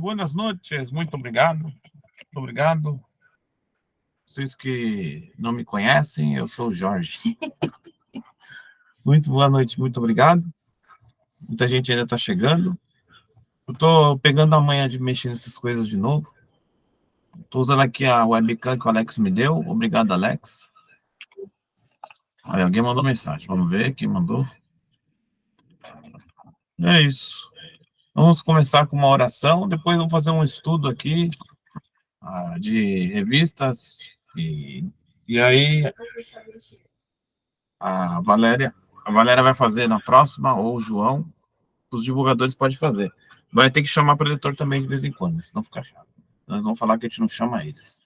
buenas noches, muito obrigado. Muito obrigado. Vocês que não me conhecem, eu sou o Jorge. Muito boa noite, muito obrigado. Muita gente ainda está chegando. Eu estou pegando a manhã de mexer nessas coisas de novo. Estou usando aqui a webcam que o Alex me deu. Obrigado, Alex. Aí, alguém mandou mensagem. Vamos ver quem mandou. É isso. Vamos começar com uma oração. Depois vamos fazer um estudo aqui de revistas. E aí, a Valéria vai fazer na próxima, ou o João. Os divulgadores podem fazer. Vai ter que chamar para o editor também de vez em quando, senão fica chato. Nós vamos falar que a gente não chama eles.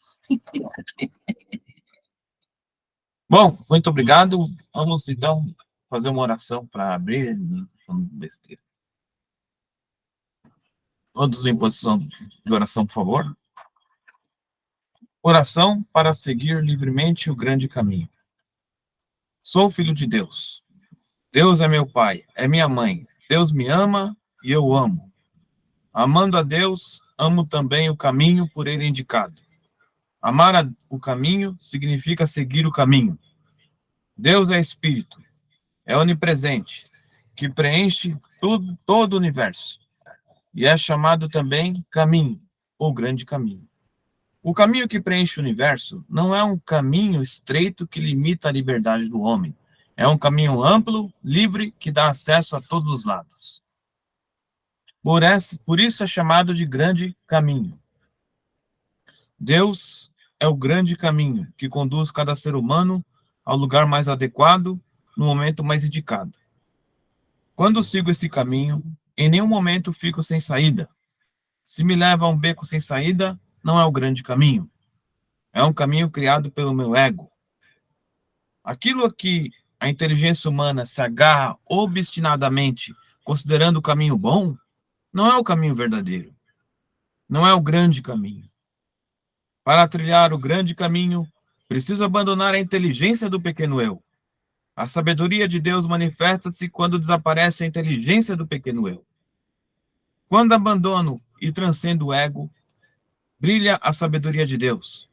Bom, muito obrigado. Vamos então fazer uma oração para abrir, falando besteira. Todos em posição de oração, por favor. Oração para seguir livremente o grande caminho. Sou filho de Deus. Deus é meu pai, é minha mãe. Deus me ama e eu amo. Amando a Deus, amo também o caminho por ele indicado. Amar o caminho significa seguir o caminho. Deus é espírito, é onipresente, que preenche tudo, todo o universo. E é chamado também caminho, ou grande caminho. O caminho que preenche o universo não é um caminho estreito que limita a liberdade do homem. É um caminho amplo, livre, que dá acesso a todos os lados. Por isso é chamado de grande caminho. Deus é o grande caminho que conduz cada ser humano ao lugar mais adequado, no momento mais indicado. Quando sigo esse caminho, em nenhum momento fico sem saída. Se me leva a um beco sem saída, não é o grande caminho. É um caminho criado pelo meu ego. Aquilo a que a inteligência humana se agarra obstinadamente, considerando o caminho bom, não é o caminho verdadeiro. Não é o grande caminho. Para trilhar o grande caminho, preciso abandonar a inteligência do pequeno eu. A sabedoria de Deus manifesta-se quando desaparece a inteligência do pequeno eu. Quando abandono e transcendo o ego, brilha a sabedoria de Deus.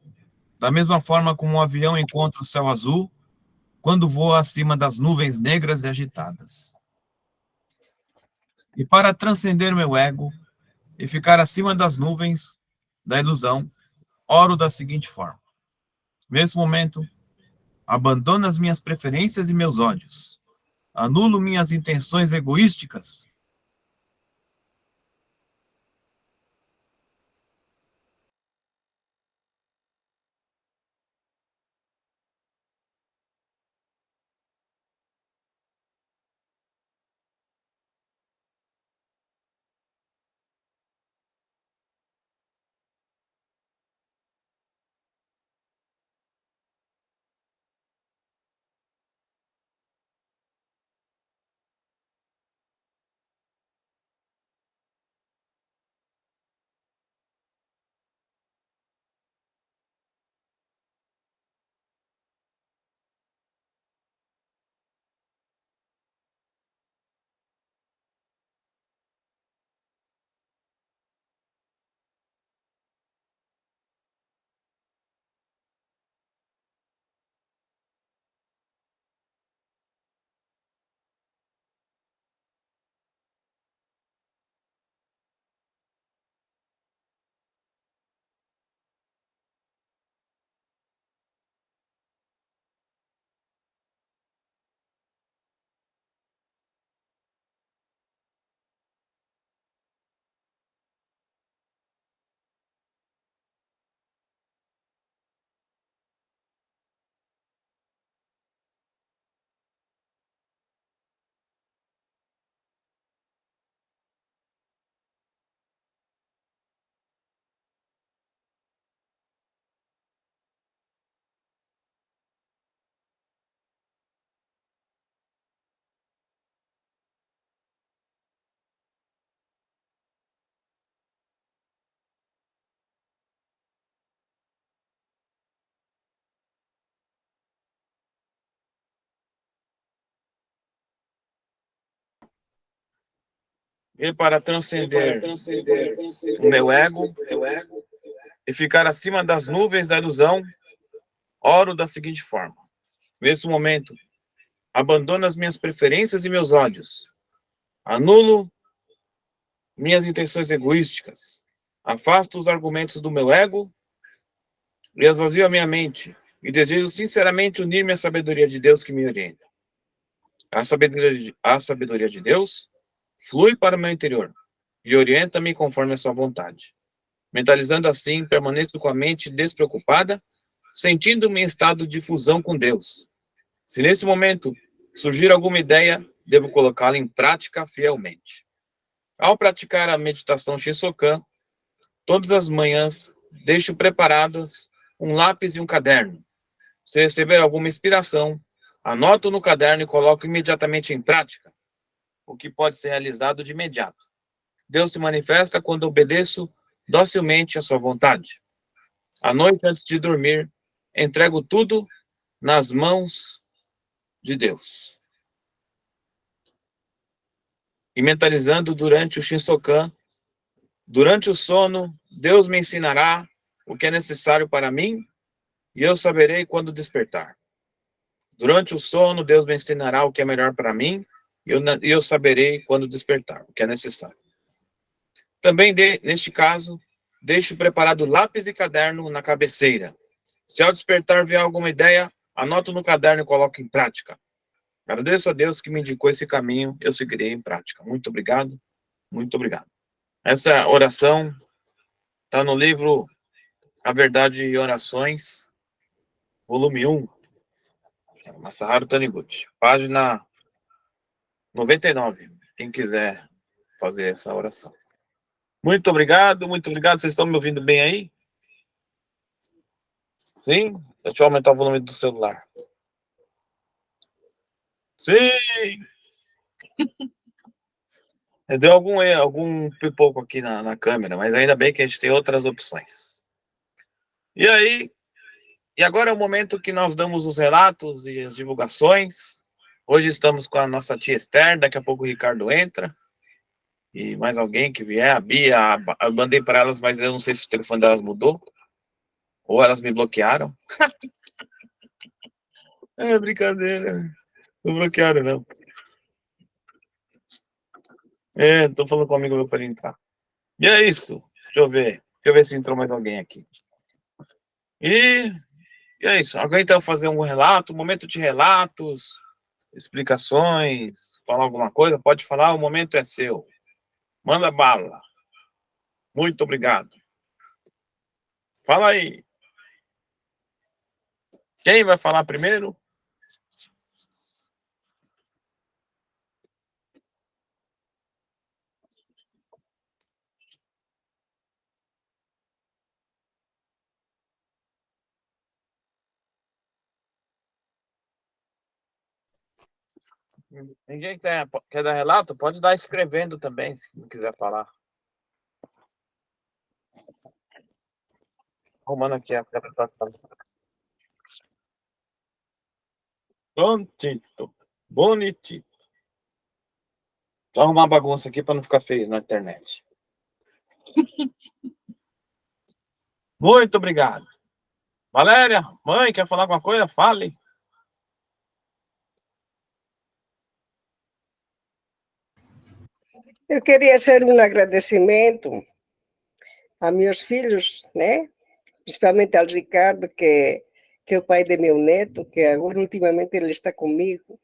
Da mesma forma como um avião encontra o céu azul quando voa acima das nuvens negras e agitadas. E para transcender meu ego e ficar acima das nuvens da ilusão, oro da seguinte forma. Nesse momento, abandono as minhas preferências e meus ódios. Anulo minhas intenções egoísticas e para transcender o meu ego e ficar acima das nuvens da ilusão, oro da seguinte forma. Nesse momento, abandono as minhas preferências e meus ódios. Anulo minhas intenções egoísticas. Afasto os argumentos do meu ego e esvazio a minha mente. E desejo sinceramente unir-me à sabedoria de Deus que me orienta. A sabedoria de Deus flui para o meu interior e orienta-me conforme a sua vontade. Mentalizando assim, permaneço com a mente despreocupada, sentindo-me em estado de fusão com Deus. Se nesse momento surgir alguma ideia, devo colocá-la em prática fielmente. Ao praticar a meditação Shinsokan, todas as manhãs deixo preparados um lápis e um caderno. Se receber alguma inspiração, anoto no caderno e coloco imediatamente em prática, o que pode ser realizado de imediato. Deus se manifesta quando obedeço docilmente à sua vontade. À noite, antes de dormir, entrego tudo nas mãos de Deus. E mentalizando durante o Shinsokan, durante o sono, Deus me ensinará o que é necessário para mim e eu saberei quando despertar. Durante o sono, Deus me ensinará o que é melhor para mim e eu saberei quando despertar, o que é necessário. Também, neste caso, deixo preparado lápis e caderno na cabeceira. Se ao despertar vier alguma ideia, anoto no caderno e coloco em prática. Agradeço a Deus que me indicou esse caminho, eu seguirei em prática. Muito obrigado, muito obrigado. Essa oração está no livro A Verdade e Orações, volume 1, Masaharu Taniguchi, página 99, quem quiser fazer essa oração. Muito obrigado, muito obrigado. Vocês estão me ouvindo bem aí? Sim? Deixa eu aumentar o volume do celular. Sim! Deu algum pipoco aqui na câmera, mas ainda bem que a gente tem outras opções. E aí, e agora é o momento que nós damos os relatos e as divulgações. Hoje estamos com a nossa tia Esther, daqui a pouco o Ricardo entra. E mais alguém que vier, a Bia, eu mandei para elas, mas eu não sei se o telefone delas mudou. Ou elas me bloquearam. É brincadeira. Não bloquearam, não. Tô falando com um amigo meu para ele entrar. E é isso. Deixa eu ver. Deixa eu ver se entrou mais alguém aqui. E é isso. Alguém então fazer um relato, um momento de relatos, explicações, falar alguma coisa? Pode falar, o momento é seu. Manda bala. Muito obrigado. Fala aí. Quem vai falar primeiro? Ninguém quer dar relato? Pode dar escrevendo também, se não quiser falar. Arrumando aqui a prontito. Bonitinho. Vou arrumar uma bagunça aqui para não ficar feio na internet. Muito obrigado. Valéria, mãe, quer falar alguma coisa? Fale. Eu queria fazer um agradecimento a meus filhos, né? Principalmente ao Ricardo, que é o pai de meu neto, que agora ultimamente ele está comigo.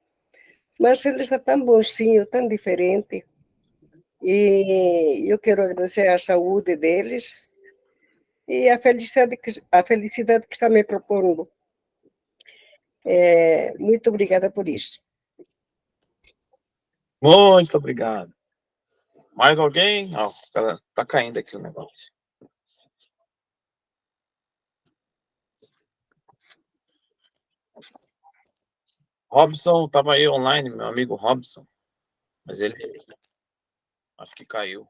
Mas ele está tão bonzinho, tão diferente. E eu quero agradecer a saúde deles e a felicidade que está me propondo. Muito obrigada por isso. Muito obrigado. Mais alguém? Ó, tá caindo aqui o negócio. Robson estava aí online, meu amigo Robson. Mas ele acho que caiu.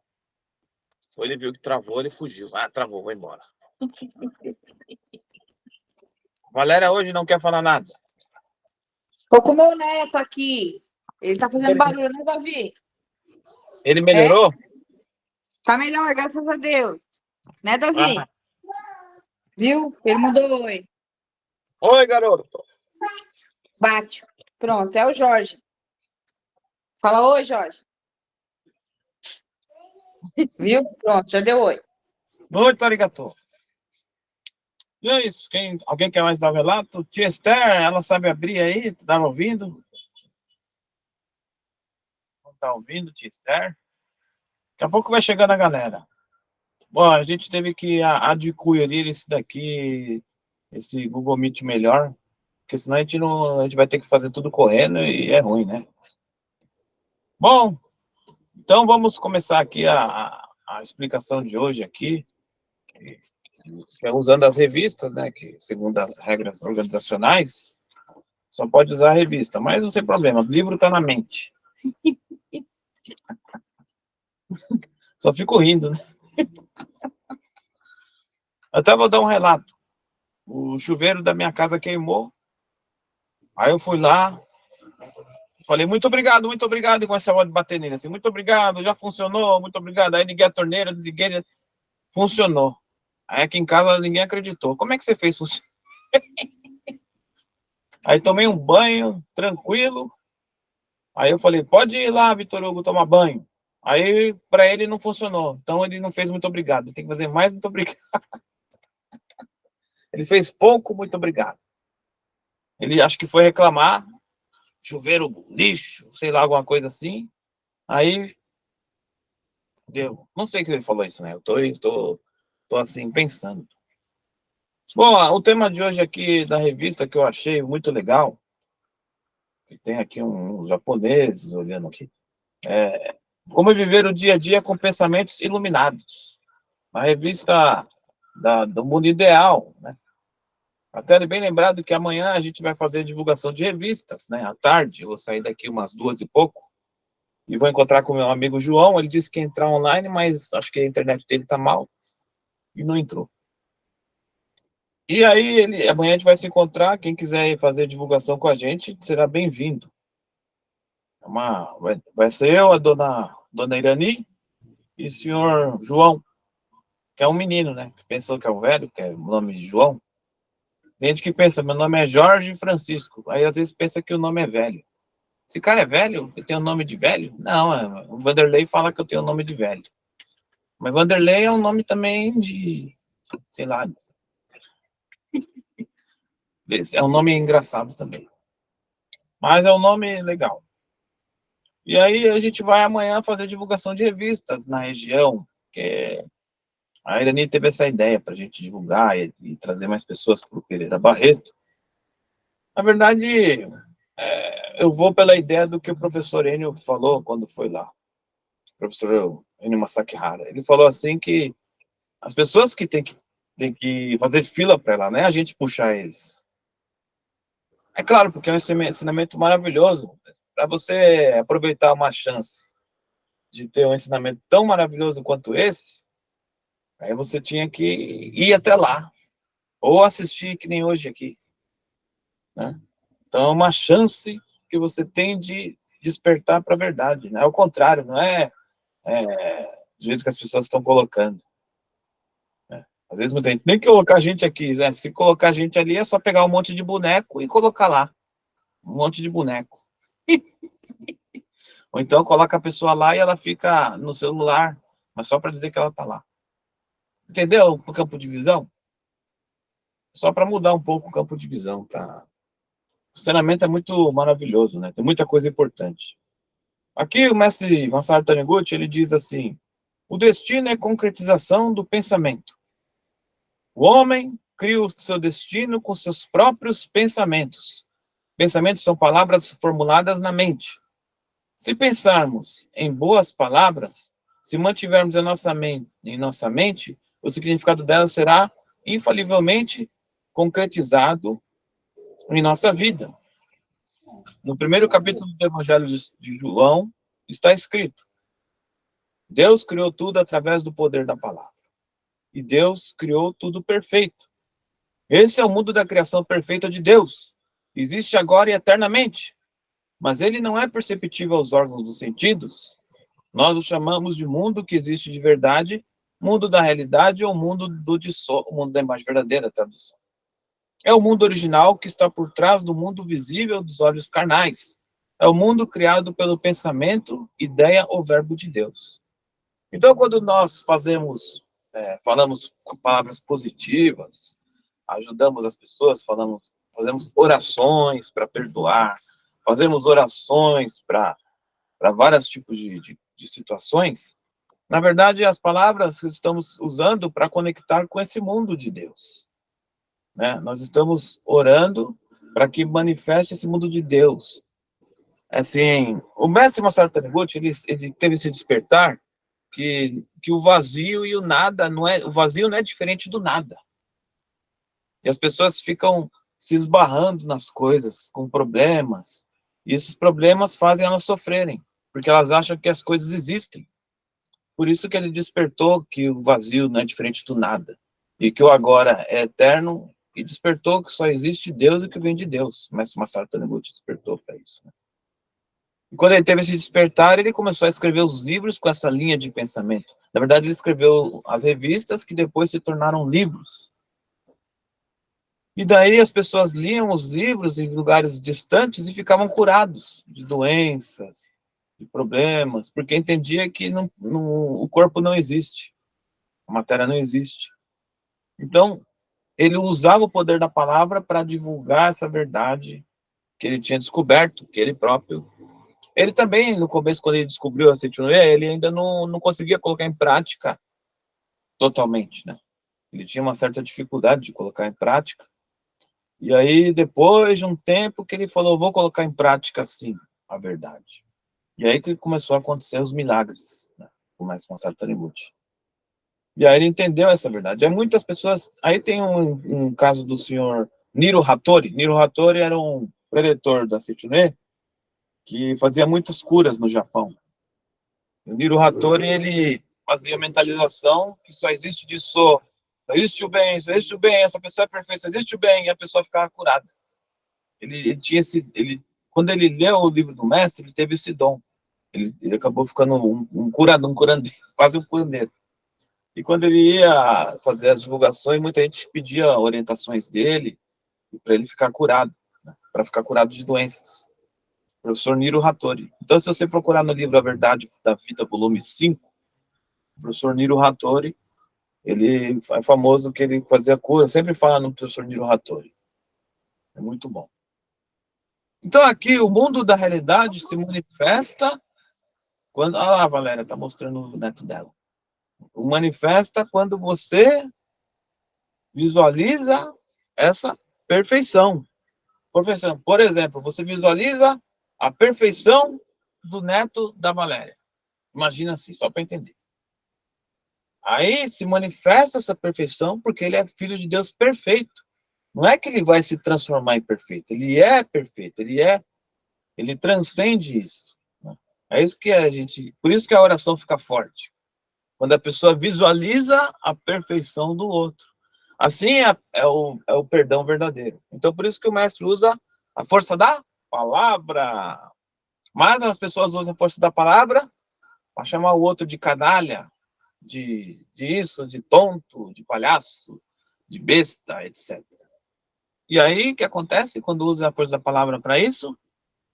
Ou ele viu que travou, ele fugiu. Ah, travou, vou embora. Valéria hoje não quer falar nada. Tô com o meu neto aqui. Ele tá fazendo barulho, né, Davi? Ele melhorou? Tá melhor, graças a Deus. Né, Davi? Ah. Viu? Ele mandou oi. Oi, garoto. Bate. Pronto, é o Jorge. Fala oi, Jorge. Viu? Pronto, já deu oi. Muito arigato. E é isso. Alguém quer mais dar o relato? Tia Esther, ela sabe abrir aí? Tá ouvindo? Não tá ouvindo, tia Esther? Daqui a pouco vai chegando a galera. Bom, a gente teve que adquirir esse daqui, esse Google Meet melhor, porque senão a gente vai ter que fazer tudo correndo e é ruim, né? Bom, então vamos começar aqui a explicação de hoje aqui, que é usando as revistas, né, que segundo as regras organizacionais, só pode usar a revista, mas não tem problema, o livro está na mente. Só fico rindo, né? Até vou dar um relato. O chuveiro da minha casa queimou, aí eu fui lá, falei, muito obrigado, e com essa hora de bater nele, assim, muito obrigado, já funcionou, muito obrigado. Aí liguei a torneira, desliguei, funcionou. Aí aqui em casa ninguém acreditou. Como é que você fez funcionar? Aí tomei um banho, tranquilo. Aí eu falei, pode ir lá, Vitor Hugo, tomar banho. Aí, para ele, não funcionou. Então, ele não fez muito obrigado. Tem que fazer mais muito obrigado. Ele fez pouco, muito obrigado. Ele acho que foi reclamar, chuveiro lixo, sei lá, alguma coisa assim. Aí, deu. Não sei que ele falou isso, né? Eu tô assim, pensando. Bom, o tema de hoje aqui da revista que eu achei muito legal, que tem aqui uns japoneses olhando aqui, como viver o dia a dia com pensamentos iluminados. Uma revista do mundo ideal, né? Até bem lembrado que amanhã a gente vai fazer divulgação de revistas, né? À tarde, eu vou sair daqui umas 2h pouco e vou encontrar com o meu amigo João. Ele disse que ia entrar online, mas acho que a internet dele tá mal e não entrou. E aí, amanhã a gente vai se encontrar. Quem quiser fazer divulgação com a gente, será bem-vindo. Vai ser eu, a dona Irani e o senhor João, que é um menino, né? Que pensou que é o velho, que é o nome de João. Tem gente que pensa, meu nome é Jorge Francisco. Aí às vezes pensa que o nome é velho. Esse cara é velho? Eu tenho o nome de velho? Não, o Vanderlei fala que eu tenho o nome de velho. Mas Vanderlei é um nome também de, sei lá, é um nome engraçado também. Mas é um nome legal. E aí a gente vai amanhã fazer divulgação de revistas na região, que a Irani teve essa ideia para a gente divulgar e trazer mais pessoas para o Pereira Barreto. Na verdade, eu vou pela ideia do que o professor Enio falou quando foi lá. O professor Enio Masakihara. Ele falou assim que as pessoas que têm que fazer fila para lá, né? A gente puxar eles. É claro, porque é um ensinamento maravilhoso. Para você aproveitar uma chance de ter um ensinamento tão maravilhoso quanto esse, aí você tinha que ir até lá. Ou assistir que nem hoje aqui. Né? Então é uma chance que você tem de despertar para a verdade. Né? Ao contrário, não é do jeito que as pessoas estão colocando. Né? Às vezes não tem nem que colocar a gente aqui. Né? Se colocar a gente ali, é só pegar um monte de boneco e colocar lá. Um monte de boneco. Ou então coloca a pessoa lá e ela fica no celular, mas só para dizer que ela está lá. Entendeu o campo de visão? Só para mudar um pouco o campo de visão. Tá? O treinamento é muito maravilhoso, né? Tem muita coisa importante. Aqui o mestre Masaru Taniguchi, ele diz assim, o destino é concretização do pensamento. O homem cria o seu destino com seus próprios pensamentos. Pensamentos são palavras formuladas na mente. Se pensarmos em boas palavras, se mantivermos em nossa mente, o significado delas será infalivelmente concretizado em nossa vida. No primeiro capítulo do Evangelho de João, está escrito, Deus criou tudo através do poder da palavra. E Deus criou tudo perfeito. Esse é o mundo da criação perfeita de Deus. Existe agora e eternamente. Mas ele não é perceptível aos órgãos dos sentidos. Nós o chamamos de mundo que existe de verdade, mundo da realidade ou mundo o mundo da imagem verdadeira, tradução. É o mundo original que está por trás do mundo visível dos olhos carnais. É o mundo criado pelo pensamento, ideia ou verbo de Deus. Então, quando nós falamos com palavras positivas, ajudamos as pessoas, fazemos orações para perdoar, fazemos orações para vários tipos de situações, na verdade, as palavras que estamos usando para conectar com esse mundo de Deus. Né? Nós estamos orando para que manifeste esse mundo de Deus. Assim, o mestre Masaru Taniguchi, ele teve esse despertar que o vazio e o nada o vazio não é diferente do nada. E as pessoas ficam se esbarrando nas coisas, com problemas, e esses problemas fazem elas sofrerem, porque elas acham que as coisas existem. Por isso que ele despertou que o vazio não é diferente do nada, e que o agora é eterno, e despertou que só existe Deus e que vem de Deus. O mestre Masaru Taniguchi despertou para isso. Né? E quando ele teve esse despertar, ele começou a escrever os livros com essa linha de pensamento. Na verdade, ele escreveu as revistas que depois se tornaram livros. E daí as pessoas liam os livros em lugares distantes e ficavam curados de doenças, de problemas, porque entendia que o corpo não existe, a matéria não existe. Então, ele usava o poder da palavra para divulgar essa verdade que ele tinha descoberto, que ele próprio. Ele também, no começo, quando ele descobriu a Seichunoye, ele ainda não conseguia colocar em prática totalmente, né? Ele tinha uma certa dificuldade de colocar em prática. E aí, depois de um tempo, que ele falou, vou colocar em prática, sim, a verdade. E aí que começou a acontecer os milagres, né? Com o mestre Masaru Taniguchi. E aí ele entendeu essa verdade. Aí muitas pessoas... Aí tem um caso do senhor Niro Hattori. Niro Hattori era um preletor da Seichunoye, que fazia muitas curas no Japão. O Niro Hattori, ele fazia mentalização que só existe disso, só existe o bem, essa pessoa é perfeita, só existe o bem, e a pessoa ficava curada. Ele tinha quando ele leu o livro do mestre, ele teve esse dom. Ele acabou ficando um curandeiro, quase um curandeiro. E quando ele ia fazer as divulgações, muita gente pedia orientações dele para ele ficar curado, né? Para ficar curado de doenças. Professor Niro Hattori. Então, se você procurar no livro A Verdade da Vida, volume 5, o professor Niro Hattori, ele é famoso que ele fazia cura, sempre fala no professor Niro Hattori. É muito bom. Então, aqui, o mundo da realidade se manifesta quando... Olha lá, a Valéria está mostrando o neto dela. Manifesta quando você visualiza essa perfeição. Por exemplo, você visualiza a perfeição do neto da Valéria. Imagina assim, só para entender. Aí se manifesta essa perfeição porque ele é filho de Deus perfeito. Não é que ele vai se transformar em perfeito, ele é perfeito, ele transcende isso. Né? É isso que por isso que a oração fica forte. Quando a pessoa visualiza a perfeição do outro. Assim é o perdão verdadeiro. Então, por isso que o mestre usa a força da palavra. Mas as pessoas usam a força da palavra para chamar o outro de canalha, de isso, de tonto, de palhaço, de besta, etc. E aí, o que acontece quando usa a força da palavra para isso?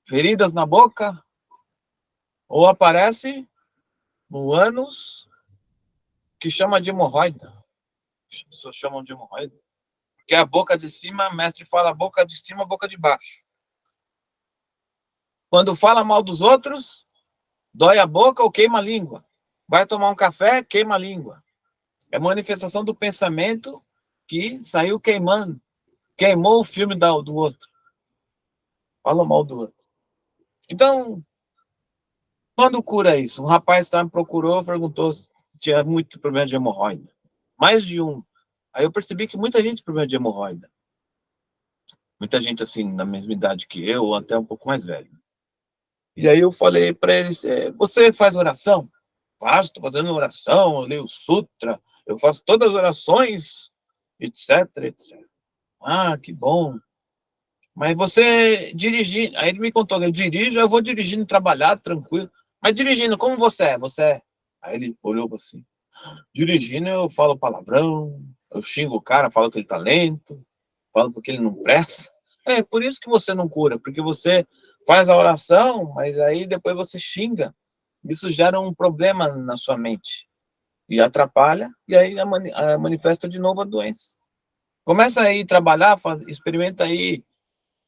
Feridas na boca, ou aparece no ânus, que chama de hemorroida. As pessoas chamam de hemorroida. Porque a boca de cima, o mestre fala boca de cima, boca de baixo. Quando fala mal dos outros, dói a boca ou queima a língua. Vai tomar um café, queima a língua. É manifestação do pensamento que saiu queimando. Queimou o filme do outro. Falou mal do outro. Então, quando cura isso? Um rapaz me procurou, perguntou se tinha muito problema de hemorroida. Mais de um. Aí eu percebi que muita gente tem problema de hemorroida. Muita gente, assim, na mesma idade que eu, ou até um pouco mais velho. E aí eu falei para ele, você faz oração? Faço, estou fazendo oração, eu leio o sutra, eu faço todas as orações, etc, etc. Ah, que bom. Mas você dirigir, aí ele me contou, eu dirijo, eu vou dirigindo, trabalhar, tranquilo. Mas dirigindo, como você é? Você é... Aí ele olhou assim. Dirigindo, eu falo palavrão, eu xingo o cara, falo que ele tá lento, falo porque ele não presta. É por isso que você não cura, porque você faz a oração, mas aí depois você xinga. Isso gera um problema na sua mente e atrapalha, e aí manifesta de novo a doença. Começa aí a trabalhar, experimenta aí,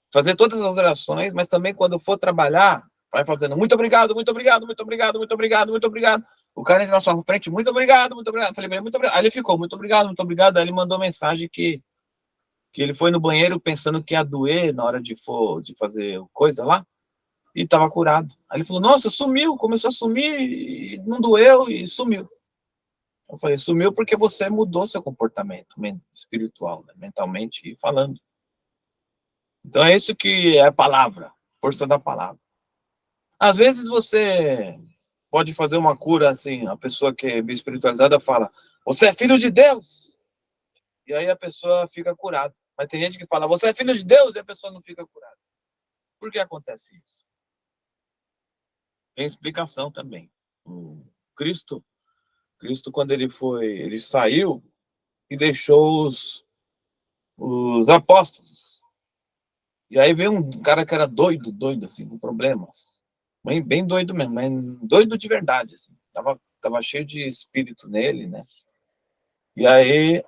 fazer todas as orações, mas também quando for trabalhar, vai fazendo muito obrigado, muito obrigado, muito obrigado, muito obrigado, muito obrigado. O cara entra na sua frente, muito obrigado, muito obrigado. Falei, muito obrigado. Aí ele ficou, muito obrigado, muito obrigado. Aí ele mandou mensagem que ele foi no banheiro pensando que ia doer na hora de fazer coisa lá, e estava curado. Aí ele falou, nossa, sumiu, começou a sumir, e não doeu, e sumiu. Eu falei, sumiu porque você mudou seu comportamento espiritual, né? Mentalmente falando. Então é isso que é a palavra, força da palavra. Às vezes você pode fazer uma cura assim, a pessoa que é bem espiritualizada fala, você é filho de Deus. E aí a pessoa fica curada. Mas tem gente que fala, você é filho de Deus, e a pessoa não fica curada. Por que acontece isso? Tem explicação também. O Cristo, quando ele saiu e deixou os apóstolos. E aí veio um cara que era doido, assim, com problemas. Bem doido mesmo, mas doido de verdade, assim. Tava cheio de espírito nele, né? E aí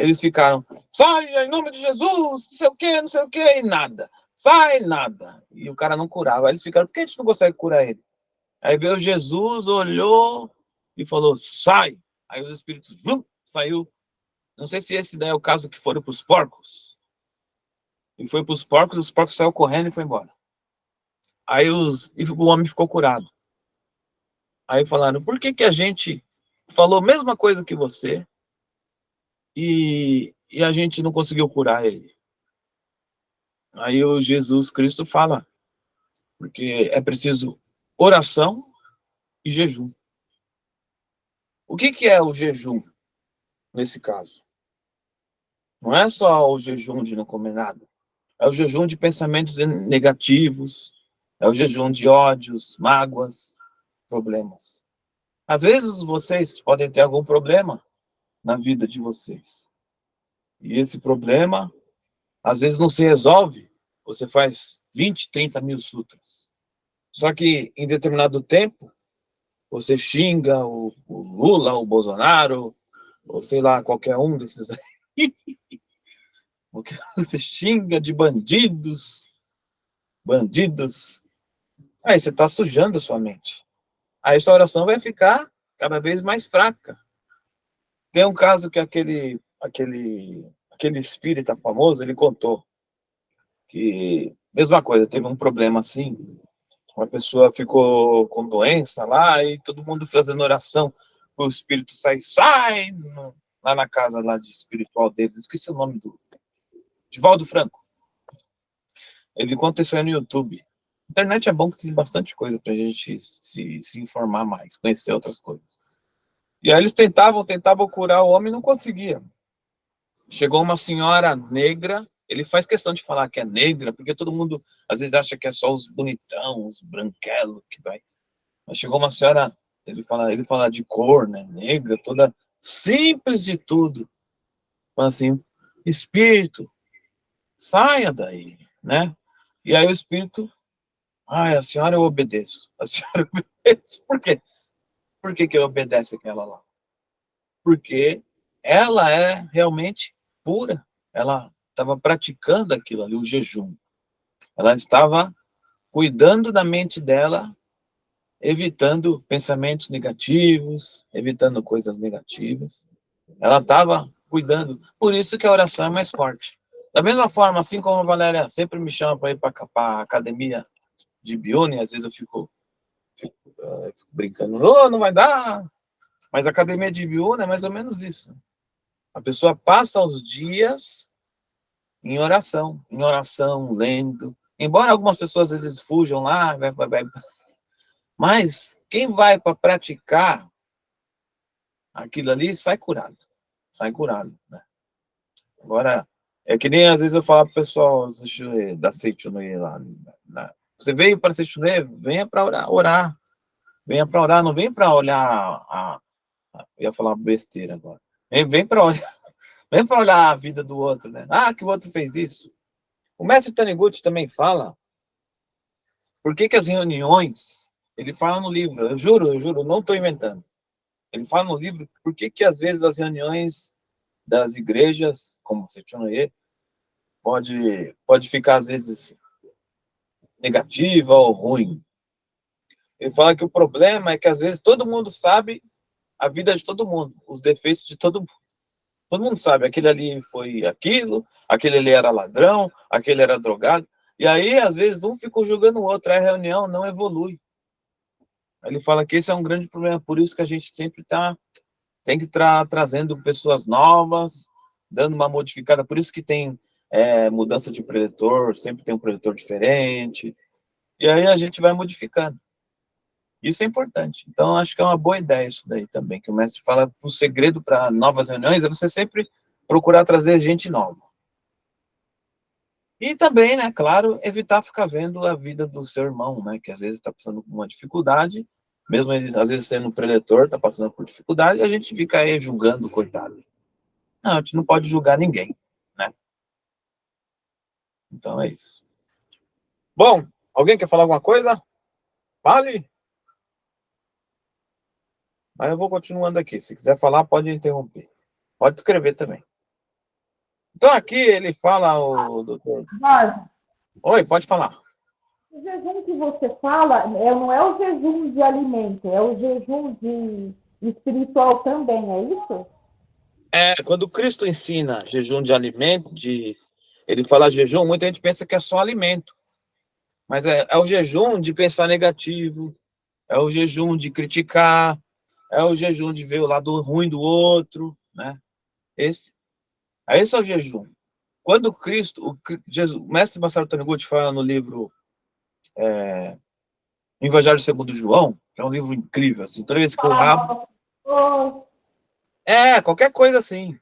eles ficaram, sai em nome de Jesus, não sei o que, e nada. Sai, nada. E o cara não curava. Aí eles ficaram, por que a gente não consegue curar ele? Aí veio Jesus, olhou e falou, sai. Aí os espíritos, saiu. Não sei se esse daí é o caso que foram para os porcos. E foi para os porcos saíram correndo e foi embora. Aí o homem ficou curado. Aí falaram, por que a gente falou a mesma coisa que você e a gente não conseguiu curar ele? Aí o Jesus Cristo fala, porque é preciso oração e jejum. O que é o jejum nesse caso? Não é só o jejum de não comer nada. É o jejum de pensamentos negativos, é o jejum de ódios, mágoas, problemas. Às vezes vocês podem ter algum problema na vida de vocês. E esse problema, às vezes não se resolve. Você faz 20, 30 mil sutras. Só que em determinado tempo, você xinga o Lula, o Bolsonaro, ou sei lá, qualquer um desses aí. Você xinga de bandidos. Aí você está sujando a sua mente. Aí sua oração vai ficar cada vez mais fraca. Tem um caso que aquele espírita famoso, ele contou que, mesma coisa, teve um problema assim, uma pessoa ficou com doença lá, e todo mundo fazendo oração, o espírito sai, lá na casa lá de espiritual deles, esqueci o nome Divaldo Franco. Ele conta isso aí no YouTube. A internet é bom que tem bastante coisa pra gente se informar mais, conhecer outras coisas. E aí eles tentavam curar o homem e não conseguia. Chegou uma senhora negra, ele faz questão de falar que é negra, porque todo mundo às vezes acha que é só os bonitão, os branquelos que vai. Mas chegou uma senhora, ele fala de cor, né, negra, toda simples de tudo. Fala assim, espírito, saia daí, né? E aí o espírito, a senhora eu obedeço. A senhora obedece. Por quê? Por que eu obedeço aquela lá? Porque ela é realmente pura. Ela estava praticando aquilo ali, o jejum. Ela estava cuidando da mente dela, evitando pensamentos negativos, evitando coisas negativas. Ela estava cuidando. Por isso que a oração é mais forte. Da mesma forma, assim como a Valéria sempre me chama para ir para a academia de Bione, às vezes eu fico brincando, não vai dar. Mas a academia de Bione é mais ou menos isso. A pessoa passa os dias em oração, lendo. Embora algumas pessoas às vezes fujam lá, mas quem vai para praticar aquilo ali sai curado, né? Agora, é que nem às vezes eu falo pro pessoal da Seichonoye lá, Você veio para assistir, venha para orar. Venha para orar, não vem para olhar eu ia falar besteira agora. Vem para olhar, vem para olhar a vida do outro, né? Ah, que o outro fez isso. O mestre Taniguchi também fala por que as reuniões, ele fala no livro, eu juro, não estou inventando. Ele fala no livro por que às vezes as reuniões das igrejas, como Sechonoye, pode ficar às vezes negativa ou ruim. Ele fala que o problema é que às vezes todo mundo sabe a vida de todo mundo, os defeitos de todo mundo. Todo mundo sabe, aquele ali foi aquilo, aquele ali era ladrão, aquele era drogado. E aí, às vezes, um ficou julgando o outro, a reunião não evolui. Ele fala que esse é um grande problema, por isso que a gente sempre tem que trazendo pessoas novas, dando uma modificada, por isso que tem mudança de preletor, sempre tem um preletor diferente, e aí a gente vai modificando. Isso é importante. Então, acho que é uma boa ideia isso daí também, que o mestre fala, o segredo para novas reuniões é você sempre procurar trazer gente nova. E também, né, claro, evitar ficar vendo a vida do seu irmão, né, que às vezes está passando por uma dificuldade, mesmo ele, às vezes, sendo um preletor, está passando por dificuldade, e a gente fica aí julgando, coitado. Não, a gente não pode julgar ninguém, né? Então é isso. Bom, alguém quer falar alguma coisa? Fale! Mas eu vou continuando aqui. Se quiser falar, pode interromper. Pode escrever também. Então aqui ele fala, o doutor... Jorge, Oi, pode falar. o jejum que você fala não é o jejum de alimento, é o jejum de espiritual também, é isso? Quando Cristo ensina jejum de alimento, ele fala jejum, muita gente pensa que é só alimento. Mas é o jejum de pensar negativo, é o jejum de criticar, é o jejum de ver o lado ruim do outro, né? Esse é o jejum. Quando Cristo, o mestre Masaru Taniguchi fala no livro Evangelho segundo João, que é um livro incrível, assim, toda vez que eu abro... qualquer coisa assim.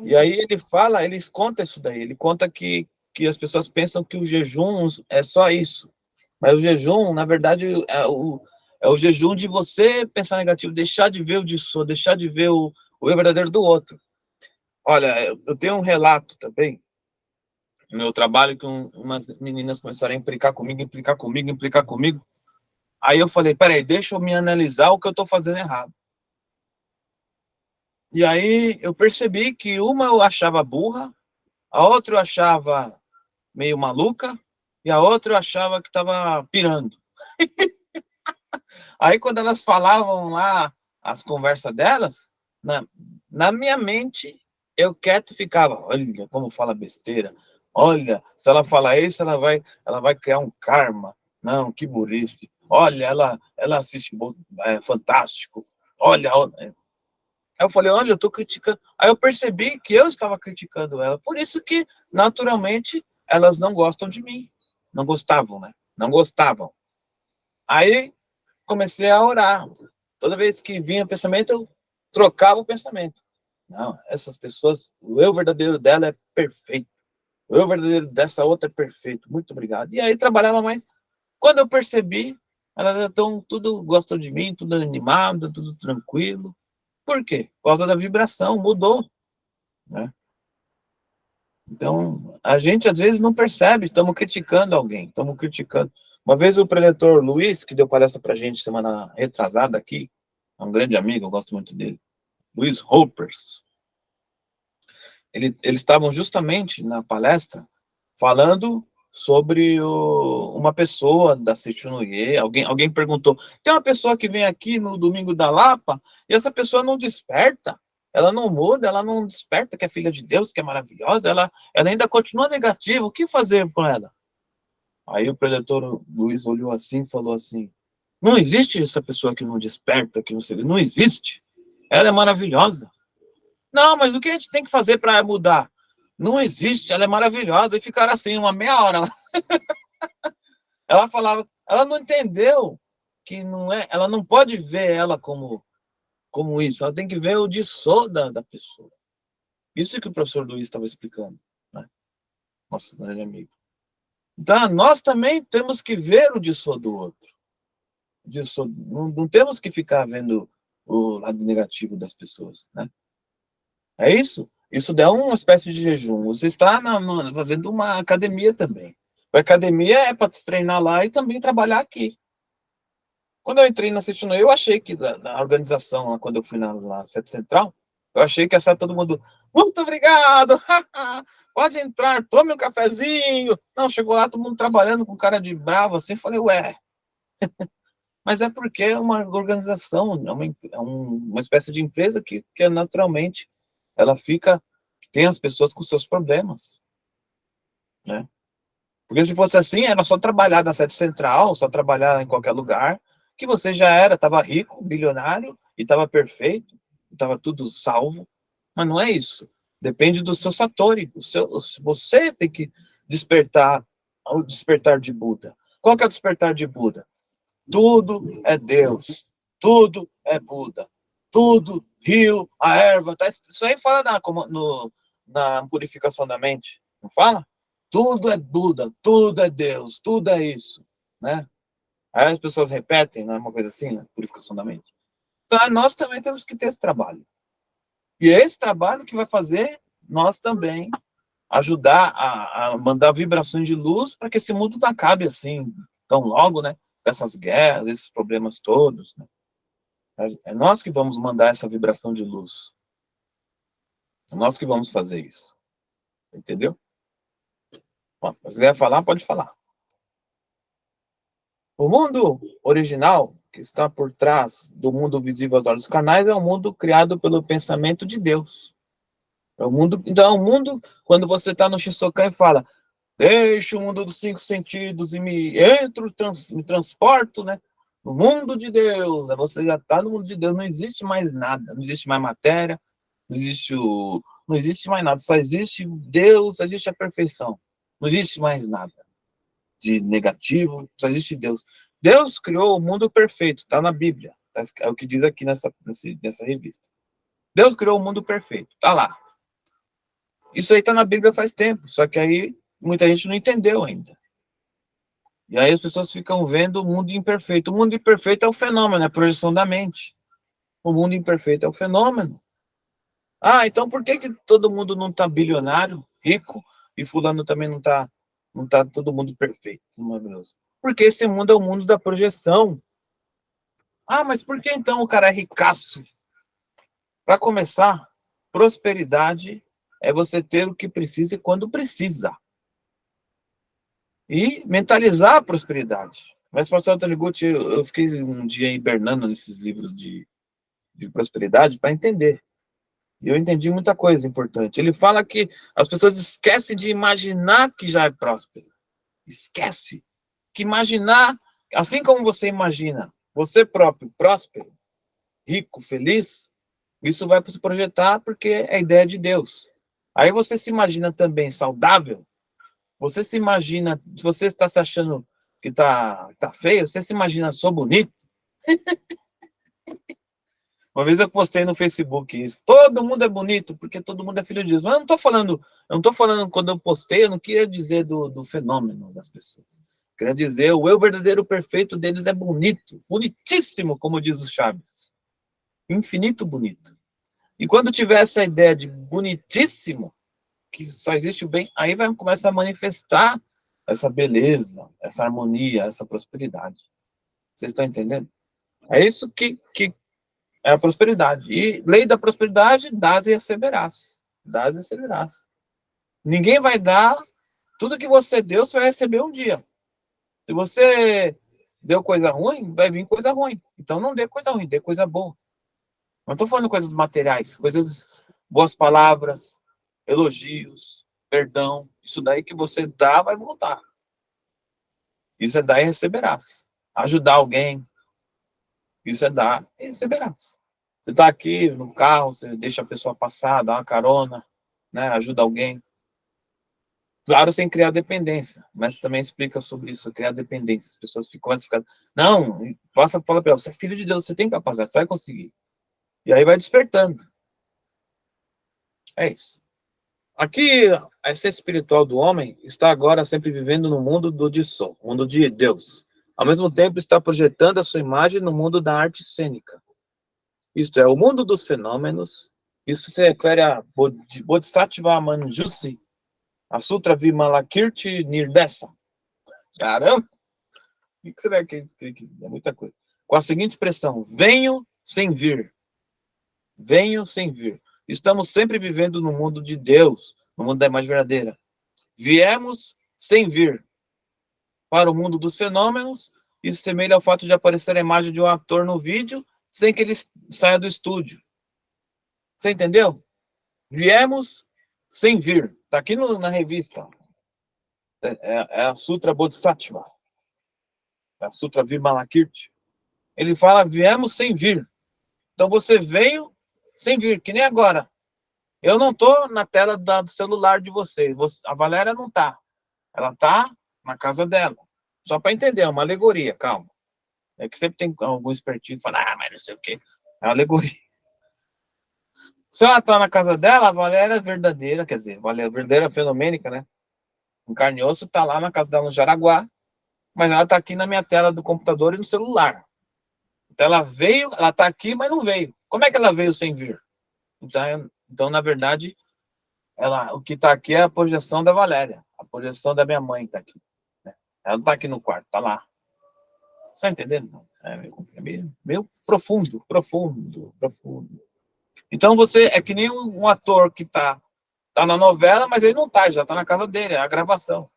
E aí ele fala, ele conta isso daí, ele conta que as pessoas pensam que o jejum é só isso. Mas o jejum, na verdade, é o jejum de você pensar negativo, deixar de ver o disso, deixar de ver o eu verdadeiro do outro. Olha, eu tenho um relato também, no meu trabalho, que umas meninas começaram a implicar comigo. Aí eu falei, peraí, deixa eu me analisar o que eu estou fazendo errado. E aí eu percebi que uma eu achava burra, a outra eu achava meio maluca, e a outra eu achava que estava pirando. Aí quando elas falavam lá, as conversas delas, na minha mente, eu quieto ficava, olha como fala besteira, olha, se ela falar isso, ela vai criar um karma, não, que burrice, olha, ela assiste Fantástico, olha, aí eu falei, olha, eu tô criticando, aí eu percebi que eu estava criticando ela, por isso que, naturalmente, elas não gostam de mim, não gostavam, né, não gostavam. Aí comecei a orar. Toda vez que vinha o pensamento, eu trocava o pensamento. Não, essas pessoas, o eu verdadeiro dela é perfeito. O eu verdadeiro dessa outra é perfeito. Muito obrigado. E aí trabalhava mais. Quando eu percebi, elas estão tudo gostam de mim, tudo animado, tudo tranquilo. Por quê? Por causa da vibração, mudou, né? Então, a gente às vezes não percebe, estamos criticando alguém, estamos criticando. Uma vez o preletor Luiz, que deu palestra para a gente semana retrasada aqui, é um grande amigo, eu gosto muito dele, Luiz Hoppers, eles estavam justamente na palestra falando sobre uma pessoa da Sechunoye, alguém perguntou, tem uma pessoa que vem aqui no Domingo da Lapa, e essa pessoa não desperta, ela não muda, ela não desperta que é filha de Deus, que é maravilhosa, ela ainda continua negativa, o que fazer com ela? Aí o preletor Luiz olhou assim e falou assim, não existe essa pessoa que não desperta, que não existe, ela é maravilhosa. Não, mas o que a gente tem que fazer para mudar? Não existe, ela é maravilhosa. E ficaram assim, uma meia hora. Ela falava, ela não entendeu que não é, ela não pode ver ela como isso, ela tem que ver o disso da pessoa. Isso que o professor Luiz estava explicando, né? Nosso grande amigo. Então, nós também temos que ver o disso do outro. Não temos que ficar vendo o lado negativo das pessoas, né? É isso? Isso dá uma espécie de jejum. Você está fazendo uma academia também. A academia é para se treinar lá e também trabalhar aqui. Quando eu entrei na City, eu achei que na organização, quando eu fui na Sede Central, eu achei que ia estar todo mundo, muito obrigado, pode entrar, tome um cafezinho. Não, chegou lá todo mundo trabalhando com cara de bravo, assim, falei, ué. Mas é porque é uma organização, uma espécie de empresa que naturalmente ela tem as pessoas com seus problemas, né? Porque se fosse assim, era só trabalhar na sede central, só trabalhar em qualquer lugar, que você já estava rico, bilionário, e estava perfeito, estava tudo salvo. Mas não é isso. Depende do seu satori. Você tem que despertar o despertar de Buda. Qual que é o despertar de Buda? Tudo é Deus. Tudo é Buda. Tudo, rio, a erva. Tá? Isso aí fala na purificação da mente. Não fala? Tudo é Buda, tudo é Deus, tudo é isso, né? Aí as pessoas repetem, não é uma coisa assim, né? Purificação da mente. Então, nós também temos que ter esse trabalho. E é esse trabalho que vai fazer nós também ajudar a mandar vibrações de luz para que esse mundo não acabe assim, tão logo, né? Essas guerras, esses problemas todos, né? É nós que vamos mandar essa vibração de luz. É nós que vamos fazer isso. Entendeu? Bom, se quiser falar, pode falar. O mundo original, que está por trás do mundo visível aos olhos carnais, é um mundo criado pelo pensamento de Deus. Então, é um mundo, quando você está no Shisokan e fala, deixa o mundo dos 5 sentidos e me transporto, né? No mundo de Deus. Você já está no mundo de Deus, não existe mais nada, não existe mais matéria, não existe mais nada, só existe Deus, só existe a perfeição. Não existe mais nada de negativo, só existe Deus. Deus criou o mundo perfeito, está na Bíblia, é o que diz aqui nessa revista. Deus criou o mundo perfeito, está lá. Isso aí está na Bíblia faz tempo, só que aí muita gente não entendeu ainda. E aí as pessoas ficam vendo o mundo imperfeito. O mundo imperfeito é o fenômeno, é a projeção da mente. O mundo imperfeito é o fenômeno. Ah, então por que todo mundo não está bilionário, rico, e fulano também não tá todo mundo perfeito, maravilhoso? Porque esse mundo é o mundo da projeção. Ah, mas por que então o cara é ricaço? Para começar, prosperidade é você ter o que precisa e quando precisa. E mentalizar a prosperidade. Mas, pastor Taniguchi, eu fiquei um dia hibernando nesses livros de prosperidade para entender. E eu entendi muita coisa importante. Ele fala que as pessoas esquecem de imaginar que já é próspero. Esquece. Que imaginar, assim como você imagina você próprio próspero, rico, feliz, isso vai se projetar porque é a ideia de Deus. Aí você se imagina também saudável, você se imagina, se você está se achando que tá feio, você se imagina, sou bonito. Uma vez eu postei no Facebook isso, todo mundo é bonito, porque todo mundo é filho de Deus. Mas eu não tô falando quando eu postei, eu não queria dizer do fenômeno das pessoas. Eu queria dizer, o eu verdadeiro perfeito deles é bonito, bonitíssimo, como diz o Chaves. Infinito bonito. E quando tiver essa ideia de bonitíssimo, que só existe o bem, aí vai começar a manifestar essa beleza, essa harmonia, essa prosperidade. Vocês estão entendendo? É isso que é a prosperidade. E lei da prosperidade, dás e receberás. Dás e receberás. Ninguém vai dar tudo que você deu, você vai receber um dia. Se você deu coisa ruim, vai vir coisa ruim. Então não dê coisa ruim, dê coisa boa. Não estou falando coisas materiais, coisas, boas palavras, elogios, perdão. Isso daí que você dá, vai voltar. Isso é dar e receberás. Ajudar alguém, isso é dar e receberás. Você está aqui no carro, você deixa a pessoa passar, dá uma carona, né? Ajuda alguém. Claro, sem criar dependência, mas também explica sobre isso, criar dependência. As pessoas ficam, não, fala para ela, você é filho de Deus, você tem capacidade, você vai conseguir. E aí vai despertando. É isso. aqui, a essência espiritual do homem está agora sempre vivendo no mundo do Dissol, mundo de Deus. Ao mesmo tempo, está projetando a sua imagem no mundo da arte cênica. Isto é, o mundo dos fenômenos. Isso se refere a Bodhisattva Manjusi, a Sutra Vimalakirti Nirdesa. Caramba! O que será que é muita coisa? Com a seguinte expressão: venho sem vir. Venho sem vir. Estamos sempre vivendo no mundo de Deus, no mundo da imagem verdadeira. Viemos sem vir para o mundo dos fenômenos. Isso semelha ao fato de aparecer a imagem de um ator no vídeo sem que ele saia do estúdio. Você entendeu? Viemos sem vir. Está aqui na revista. É a Sutra Bodhisattva. É a Sutra Vimalakirti. Ele fala, viemos sem vir. Então você veio sem vir, que nem agora. Eu não estou na tela do celular de vocês. A Valéria não está. Ela está na casa dela. Só para entender, é uma alegoria, calma. É que sempre tem algum espertinho que fala, mas não sei o quê. É uma alegoria. Se ela está na casa dela, a Valéria é verdadeira, quer dizer, a verdadeira fenomênica, né? Em carne e osso, está lá na casa dela no Jaraguá, mas ela está aqui na minha tela do computador e no celular. Então ela veio, ela está aqui, mas não veio. Como é que ela veio sem vir? Então na verdade, o que está aqui é a projeção da Valéria, a projeção da minha mãe está aqui. Né? Ela não está aqui no quarto, está lá. Você está entendendo? É meio profundo. Então você é que nem um ator que tá na novela, mas ele não está, já está na casa dele, é a gravação.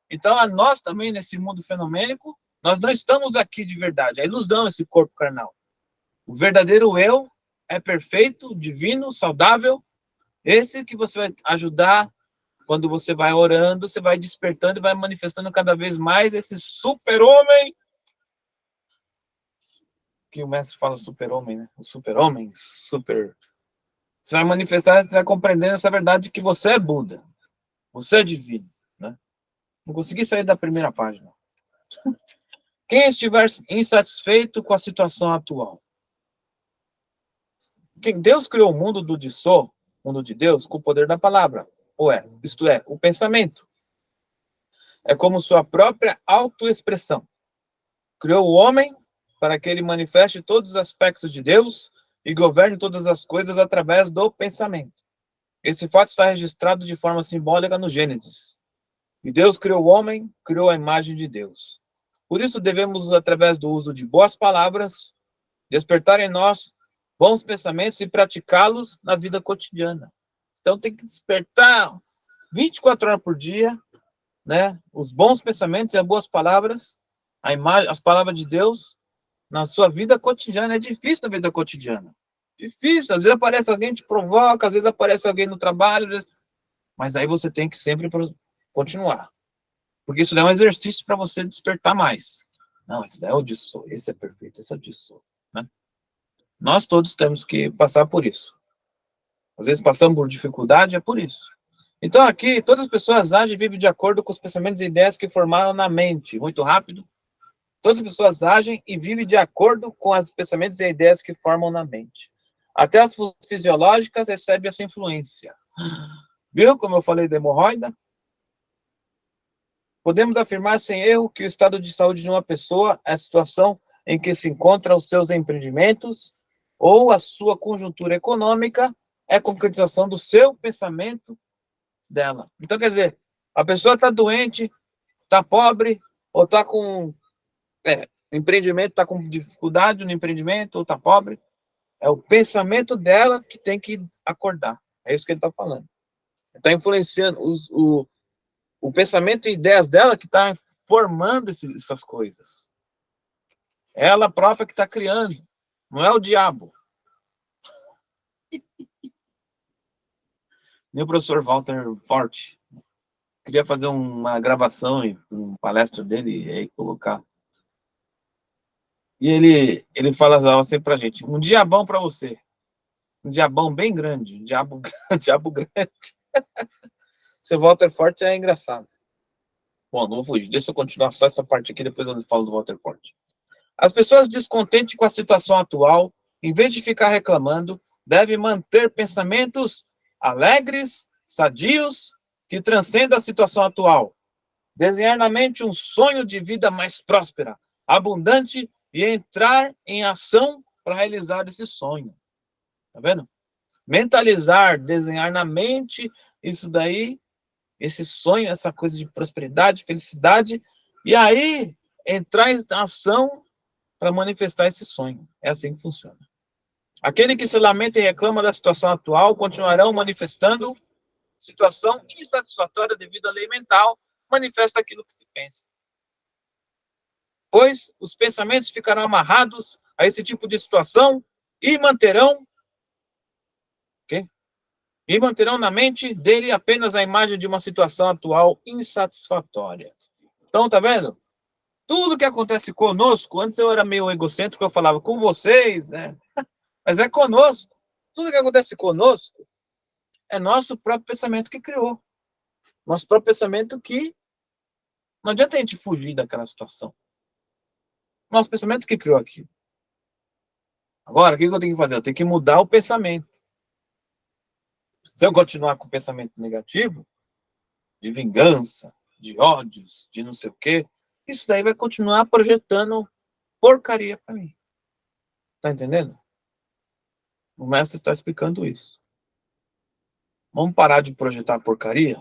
Então nós também, nesse mundo fenomênico, nós não estamos aqui de verdade, é ilusão esse corpo carnal. O verdadeiro eu é perfeito, divino, saudável, esse que você vai ajudar quando você vai orando, você vai despertando e vai manifestando cada vez mais esse super-homem, que o mestre fala super-homem, né? O super-homem, super... Você vai manifestar, você vai compreendendo essa verdade de que você é Buda. Você é divino, né? Não consegui sair da primeira página. Quem estiver insatisfeito com a situação atual. Deus criou o mundo do Dissol, mundo de Deus, com o poder da palavra. Isto é, o pensamento. É como sua própria autoexpressão. Criou o homem para que ele manifeste todos os aspectos de Deus e governe todas as coisas através do pensamento. Esse fato está registrado de forma simbólica no Gênesis. E Deus criou o homem, criou a imagem de Deus. Por isso devemos, através do uso de boas palavras, despertar em nós bons pensamentos e praticá-los na vida cotidiana. Então tem que despertar 24 horas por dia, né? Os bons pensamentos e as boas palavras, as palavras de Deus, na sua vida cotidiana. É difícil na vida cotidiana. Difícil. Às vezes aparece alguém que te provoca, às vezes aparece alguém no trabalho, mas aí você tem que sempre continuar. Porque isso é um exercício para você despertar mais. Não, esse é o Dissol, esse é perfeito, esse é o Dissol, né? Nós todos temos que passar por isso. Às vezes passamos por dificuldade, é por isso. Então aqui, todas as pessoas agem e vivem de acordo com os pensamentos e ideias que formaram na mente. Muito rápido. Todas as pessoas agem e vivem de acordo com os pensamentos e ideias que formam na mente. Até as fisiológicas recebem essa influência. Viu como eu falei da hemorroida? Podemos afirmar sem erro que o estado de saúde de uma pessoa é a situação em que se encontram os seus empreendimentos ou a sua conjuntura econômica é a concretização do seu pensamento dela. Então, quer dizer, a pessoa está doente, está pobre, ou está com empreendimento, está com dificuldade no empreendimento, ou está pobre. É o pensamento dela que tem que acordar. É isso que ele está falando. Está influenciando o pensamento e ideias dela que está formando essas coisas. É ela própria que está criando. Não é o diabo. Meu professor Walter Forte queria fazer uma gravação e uma palestra dele e aí colocar. E ele fala assim pra gente, um diabão para você. Um diabão bem grande, um diabo grande. Seu Walter Forte é engraçado. Bom, não vou fugir, deixa eu continuar só essa parte aqui, depois eu falo do Walter Forte. As pessoas descontentes com a situação atual, em vez de ficar reclamando, devem manter pensamentos alegres, sadios, que transcendam a situação atual. Desenhar na mente um sonho de vida mais próspera, abundante e entrar em ação para realizar esse sonho. Tá vendo? Mentalizar, desenhar na mente isso daí, esse sonho, essa coisa de prosperidade, felicidade, e aí entrar em ação para manifestar esse sonho. É assim que funciona. Aquele que se lamenta e reclama da situação atual continuarão manifestando situação insatisfatória devido à lei mental, manifesta aquilo que se pensa. Pois os pensamentos ficarão amarrados a esse tipo de situação e manterão, okay? E manterão na mente dele apenas a imagem de uma situação atual insatisfatória. Então, tá vendo? Tudo que acontece conosco, antes eu era meio egocêntrico, eu falava com vocês, né? Mas é conosco. Tudo que acontece conosco é nosso próprio pensamento que criou. Nosso próprio pensamento que não adianta a gente fugir daquela situação. Nosso pensamento que criou aquilo. Agora, o que eu tenho que fazer? Eu tenho que mudar o pensamento. Se eu continuar com o pensamento negativo, de vingança, de ódios, de não sei o quê, isso daí vai continuar projetando porcaria para mim. Tá entendendo? O mestre está explicando isso. Vamos parar de projetar porcaria?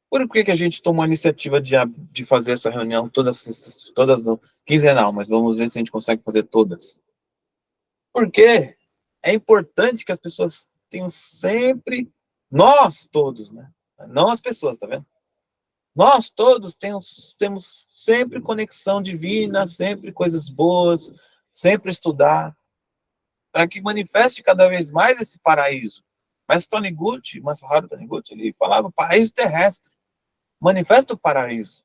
Por que a gente tomou a iniciativa de fazer essa reunião todas quinzenal, mas vamos ver se a gente consegue fazer todas. Porque é importante que as pessoas tenham sempre, nós todos, né? Não as pessoas, tá vendo? Nós todos temos sempre conexão divina, sempre coisas boas, sempre estudar, para que manifeste cada vez mais esse paraíso. Mas Masaharu Taniguchi, ele falava paraíso terrestre. Manifesta o paraíso.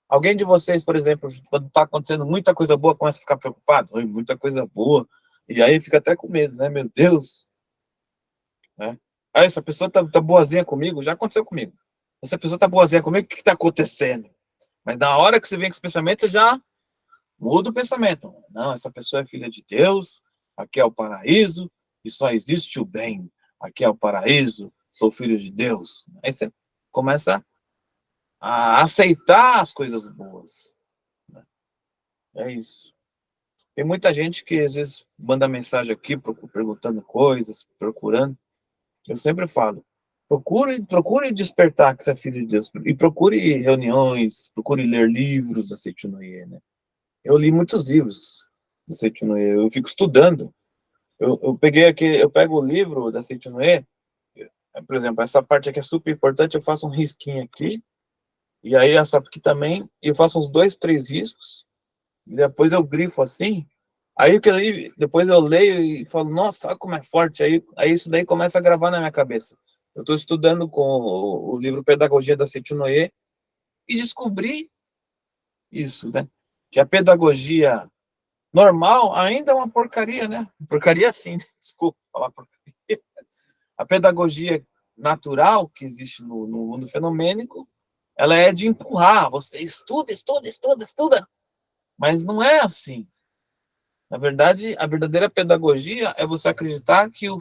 Alguém de vocês, por exemplo, quando está acontecendo muita coisa boa, começa a ficar preocupado? Oi, muita coisa boa. E aí fica até com medo, né? Meu Deus. Né? Ah, essa pessoa tá boazinha comigo? Já aconteceu comigo. Essa pessoa tá boazinha comigo, o que está acontecendo? Mas na hora que você vem com esse pensamento, você já muda o pensamento. Não, essa pessoa é filha de Deus, aqui é o paraíso, e só existe o bem. Aqui é o paraíso, sou filho de Deus. Aí você começa a aceitar as coisas boas. É isso. Tem muita gente que às vezes manda mensagem aqui perguntando coisas, procurando. Eu sempre falo, procure despertar que você é filho de Deus. E procure reuniões, procure ler livros da Seichunoye, né? Eu li muitos livros da Seichunoye, eu fico estudando. Eu pego o livro da Seichunoye, por exemplo, essa parte aqui é super importante, eu faço um risquinho aqui, e aí essa aqui também, eu faço uns 2, 3 riscos, e depois eu grifo assim, aí depois eu leio e falo, nossa, olha como é forte, aí isso daí começa a gravar na minha cabeça. Eu estou estudando com o livro Pedagogia da Seichunoye e descobri isso, né? Que a pedagogia normal ainda é uma porcaria, né? Porcaria sim, desculpa falar porcaria. A pedagogia natural que existe no mundo fenomênico, ela é de empurrar, você estuda, mas não é assim. Na verdade, a verdadeira pedagogia é você acreditar que o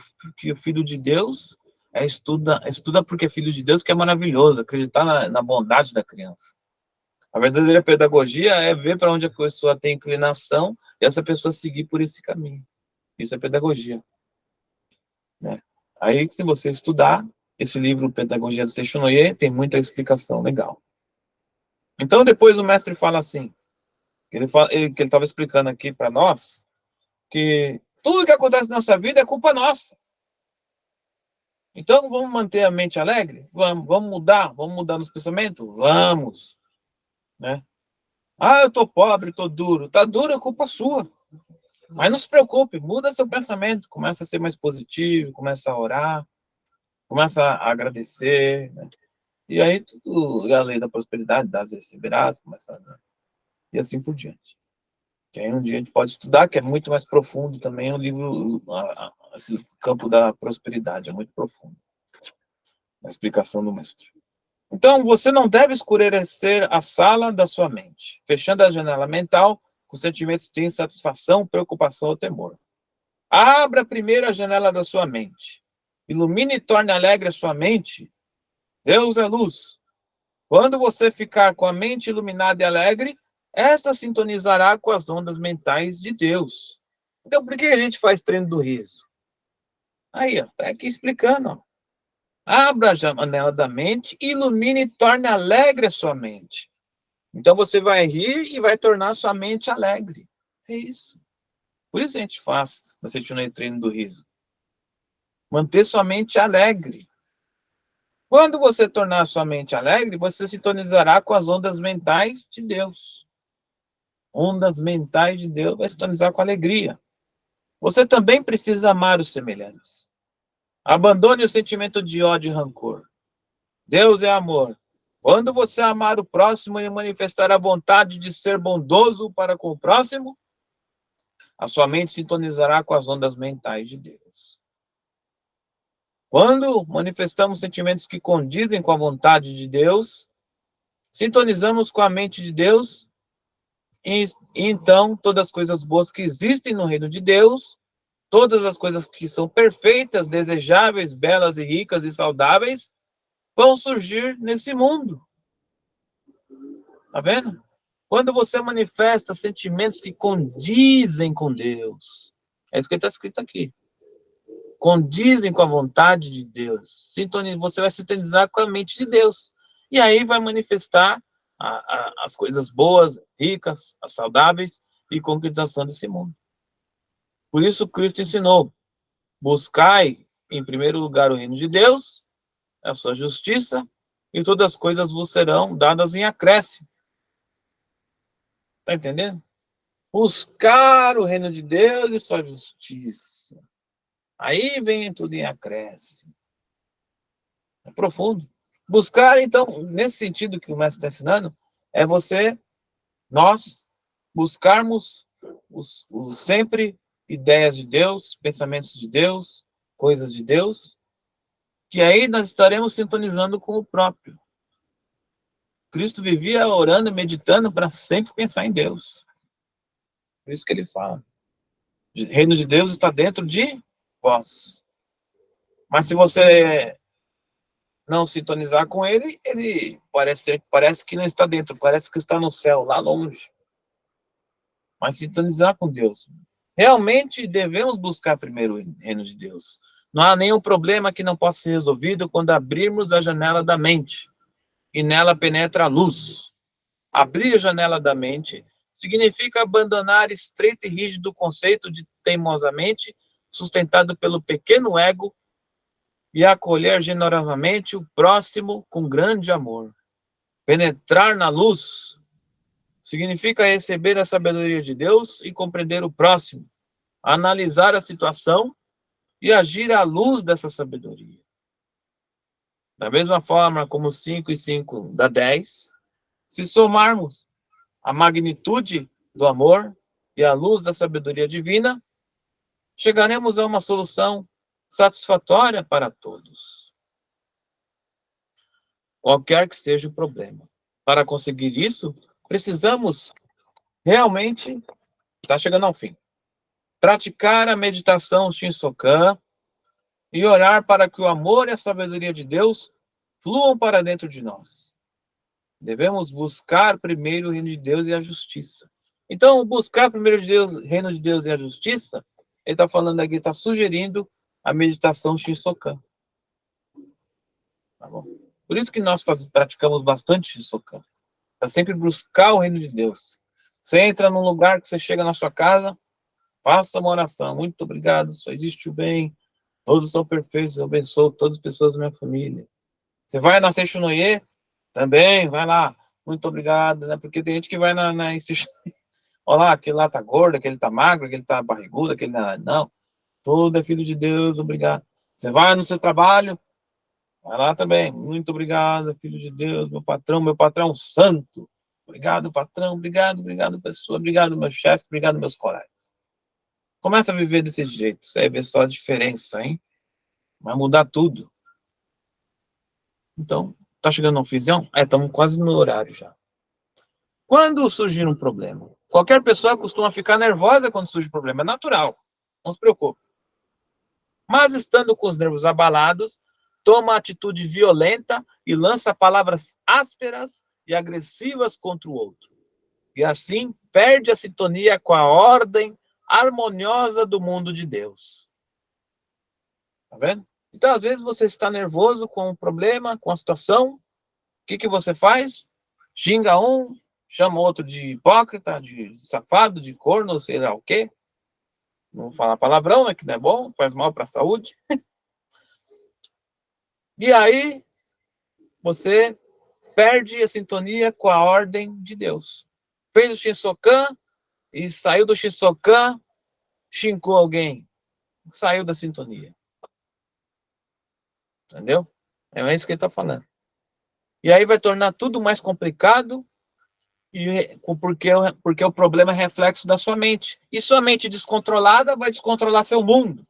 Filho de Deus estuda porque é Filho de Deus, que é maravilhoso, acreditar na bondade da criança. A verdadeira pedagogia é ver para onde a pessoa tem inclinação e essa pessoa seguir por esse caminho. Isso é pedagogia. Né? Aí, se você estudar, esse livro Pedagogia do Seichunoye tem muita explicação legal. Então, depois o mestre fala assim, que ele estava explicando aqui para nós, que tudo que acontece na nossa vida é culpa nossa. Então, vamos manter a mente alegre? Vamos mudar nos pensamentos? Vamos. Né? Ah, eu tô pobre, tô duro. Tá duro, é culpa sua. Mas não se preocupe, muda seu pensamento, começa a ser mais positivo, começa a orar, começa a agradecer, né? E aí tudo, a lei da prosperidade, das receberás, começa, né? E assim por diante. Que aí um dia a gente pode estudar, que é muito mais profundo também, o livro, esse campo da prosperidade, é muito profundo. A explicação do mestre. Então, você não deve escurecer a sala da sua mente, fechando a janela mental com sentimentos de insatisfação, preocupação ou temor. Abra primeiro a janela da sua mente. ilumine e torne alegre a sua mente. Deus é luz. Quando você ficar com a mente iluminada e alegre, essa sintonizará com as ondas mentais de Deus. Então, por que a gente faz treino do riso? Aí, ó, tá aqui explicando, ó. Abra a janela da mente, ilumine e torne alegre a sua mente. Então você vai rir e vai tornar a sua mente alegre. É isso. Por isso a gente faz na sessão de treino do riso. Manter sua mente alegre. Quando você tornar a sua mente alegre, você sintonizará com as ondas mentais de Deus. Ondas mentais de Deus vai sintonizar com alegria. Você também precisa amar os semelhantes. Abandone o sentimento de ódio e rancor. Deus é amor. Quando você amar o próximo e manifestar a vontade de ser bondoso para com o próximo, a sua mente sintonizará com as ondas mentais de Deus. Quando manifestamos sentimentos que condizem com a vontade de Deus, sintonizamos com a mente de Deus, e então todas as coisas boas que existem no reino de Deus, todas as coisas que são perfeitas, desejáveis, belas e ricas e saudáveis, vão surgir nesse mundo. Tá vendo? Quando você manifesta sentimentos que condizem com Deus, é isso que está escrito aqui. Condizem com a vontade de Deus. Você vai sintonizar com a mente de Deus. E aí vai manifestar as coisas boas, ricas, as saudáveis e concretização desse mundo. Por isso Cristo ensinou: buscai em primeiro lugar o reino de Deus, a sua justiça, e todas as coisas vos serão dadas em acréscimo. Tá entendendo? Buscar o reino de Deus e sua justiça. Aí vem tudo em acréscimo. É profundo. Buscar, então, nesse sentido que o mestre está ensinando, é nós, buscarmos sempre ideias de Deus, pensamentos de Deus, coisas de Deus, que aí nós estaremos sintonizando com o próprio. Cristo vivia orando e meditando para sempre pensar em Deus. Por isso que ele fala: o reino de Deus está dentro de vós. Mas se você não sintonizar com ele, ele parece que não está dentro, parece que está no céu, lá longe. Mas sintonizar com Deus. Realmente devemos buscar primeiro o reino de Deus. Não há nenhum problema que não possa ser resolvido quando abrirmos a janela da mente e nela penetra a luz. Abrir a janela da mente significa abandonar estreito e rígido conceito de teimosamente sustentado pelo pequeno ego e acolher generosamente o próximo com grande amor. Penetrar na luz significa receber a sabedoria de Deus e compreender o próximo, analisar a situação e agir à luz dessa sabedoria. Da mesma forma como 5 e 5 dá 10, se somarmos a magnitude do amor e a luz da sabedoria divina, chegaremos a uma solução satisfatória para todos. Qualquer que seja o problema. Para conseguir isso, precisamos realmente, está chegando ao fim, praticar a meditação Shinsokan e orar para que o amor e a sabedoria de Deus fluam para dentro de nós. Devemos buscar primeiro o reino de Deus e a justiça. Então, buscar primeiro o reino de Deus e a justiça, ele está falando aqui, está sugerindo a meditação Shinsokan. Tá bom? Por isso que nós praticamos bastante Shinsokan. Para sempre buscar o reino de Deus. Você entra num lugar que você chega na sua casa, faça uma oração. Muito obrigado, só existe o bem. Todos são perfeitos, eu abençoo todas as pessoas da minha família. Você vai na Seishonoye, também, vai lá. Muito obrigado, né? Porque tem gente que vai na olha lá, aquele lá tá gordo, aquele tá magro, aquele tá barrigudo, aquele não. Tudo é filho de Deus, obrigado. Você vai no seu trabalho, vai lá também. Muito obrigado, filho de Deus, meu patrão santo. Obrigado, patrão, obrigado, pessoa, obrigado, meu chefe, obrigado, meus colegas. Começa a viver desse jeito, você vai ver só a diferença, hein? Vai mudar tudo. Então, tá chegando ao finzão? Estamos quase no horário já. Quando surgir um problema, qualquer pessoa costuma ficar nervosa quando surge um problema, é natural, não se preocupe. Mas estando com os nervos abalados, toma atitude violenta e lança palavras ásperas e agressivas contra o outro. E assim perde a sintonia com a ordem harmoniosa do mundo de Deus. Tá vendo? Então, às vezes, você está nervoso com um problema, com a situação. O que você faz? Xinga um, chama outro de hipócrita, de safado, de corno, sei lá o quê. Não vou falar palavrão, né, que não é bom, faz mal para a saúde. E aí, você perde a sintonia com a ordem de Deus. Fez o Shinsokan e saiu do Shinsokan, xingou alguém. Saiu da sintonia. Entendeu? É isso que ele está falando. E aí vai tornar tudo mais complicado, porque o problema é reflexo da sua mente. E sua mente descontrolada vai descontrolar seu mundo.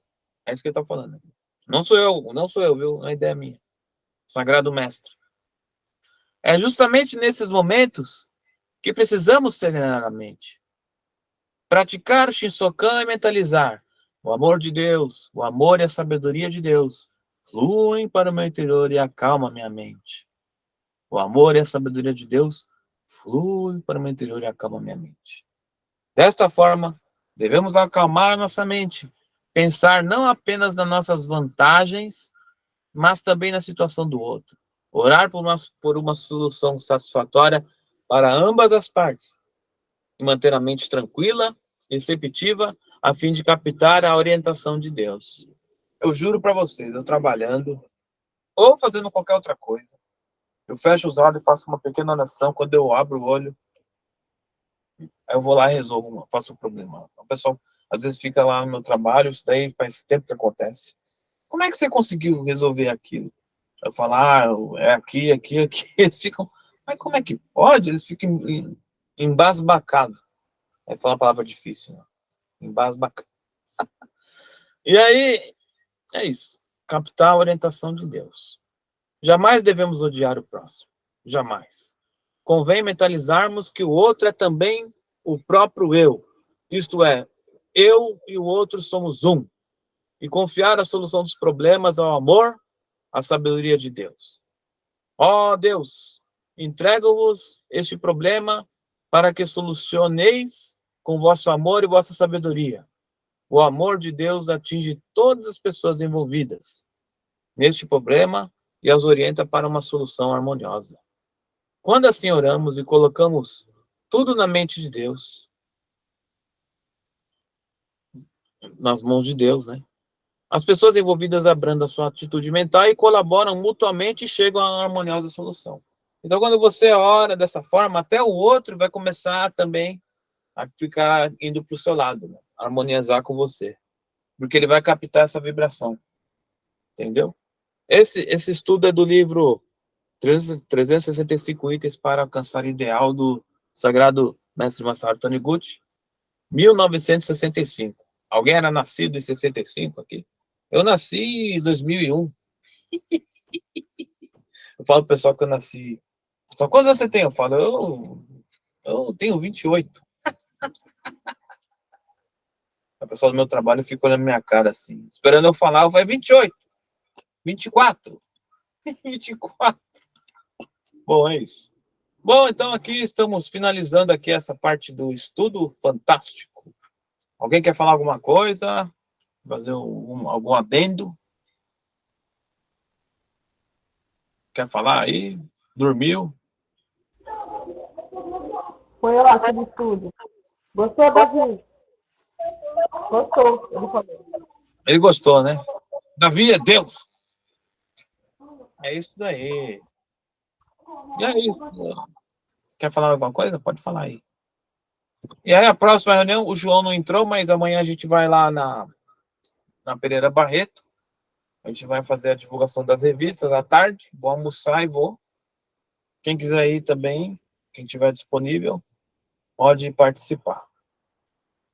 É isso que ele está falando. Não sou eu, viu? Não é ideia minha. Sagrado Mestre. É justamente nesses momentos que precisamos serenar a mente. Praticar o Shinsokan e mentalizar. O amor de Deus, o amor e a sabedoria de Deus fluem para o meu interior e acalma minha mente. O amor e a sabedoria de Deus fluem para o meu interior e acalma minha mente. Desta forma, devemos acalmar nossa mente, pensar não apenas nas nossas vantagens, mas também na situação do outro. Orar por uma solução satisfatória para ambas as partes e manter a mente tranquila e receptiva a fim de captar a orientação de Deus. Eu juro para vocês, eu trabalhando ou fazendo qualquer outra coisa, eu fecho os olhos e faço uma pequena oração. Quando eu abro o olho, aí eu vou lá e resolvo, faço o problema. O pessoal às vezes fica lá no meu trabalho, isso daí faz tempo que acontece. Como é que você conseguiu resolver aquilo? Eu falo, é aqui. Eles ficam, mas como é que pode? Eles ficam embasbacados. Aí fala uma palavra difícil, né? Embasbacado. E aí, é isso. Captar a orientação de Deus. Jamais devemos odiar o próximo. Jamais. Convém mentalizarmos que o outro é também o próprio eu. Isto é, eu e o outro somos um. E confiar a solução dos problemas ao amor, à sabedoria de Deus. Ó Deus, entrego-vos este problema para que solucioneis com vosso amor e vossa sabedoria. O amor de Deus atinge todas as pessoas envolvidas neste problema e as orienta para uma solução harmoniosa. Quando assim oramos e colocamos tudo na mente de Deus, nas mãos de Deus, né? As pessoas envolvidas abrandam a sua atitude mental e colaboram mutuamente e chegam a uma harmoniosa solução. Então, quando você ora dessa forma, até o outro vai começar também a ficar indo para o seu lado, né? Harmonizar com você. Porque ele vai captar essa vibração. Entendeu? Esse estudo é do livro 365 itens para alcançar o ideal do Sagrado Mestre Masaru Taniguchi, 1965. Alguém era nascido em 65 aqui? Eu nasci em 2001. Eu falo pro pessoal que eu nasci. Só quantos você tem? Eu falo, eu tenho 28. O pessoal do meu trabalho fica olhando minha cara assim, esperando eu falar, eu falei 28, 24, 24. Bom, é isso. Bom, então aqui estamos finalizando aqui essa parte do estudo fantástico. Alguém quer falar alguma coisa? Fazer algum adendo? Quer falar aí? Dormiu? Foi ótimo o estudo. Gostou, Davi? Gostou, ele falou. Ele gostou, né? Davi é Deus. É isso daí. E é isso. Quer falar alguma coisa? Pode falar aí. E aí, a próxima reunião, o João não entrou, mas amanhã a gente vai lá na Pereira Barreto. A gente vai fazer a divulgação das revistas à tarde. Vou almoçar e vou. Quem quiser ir também, quem tiver disponível, pode participar.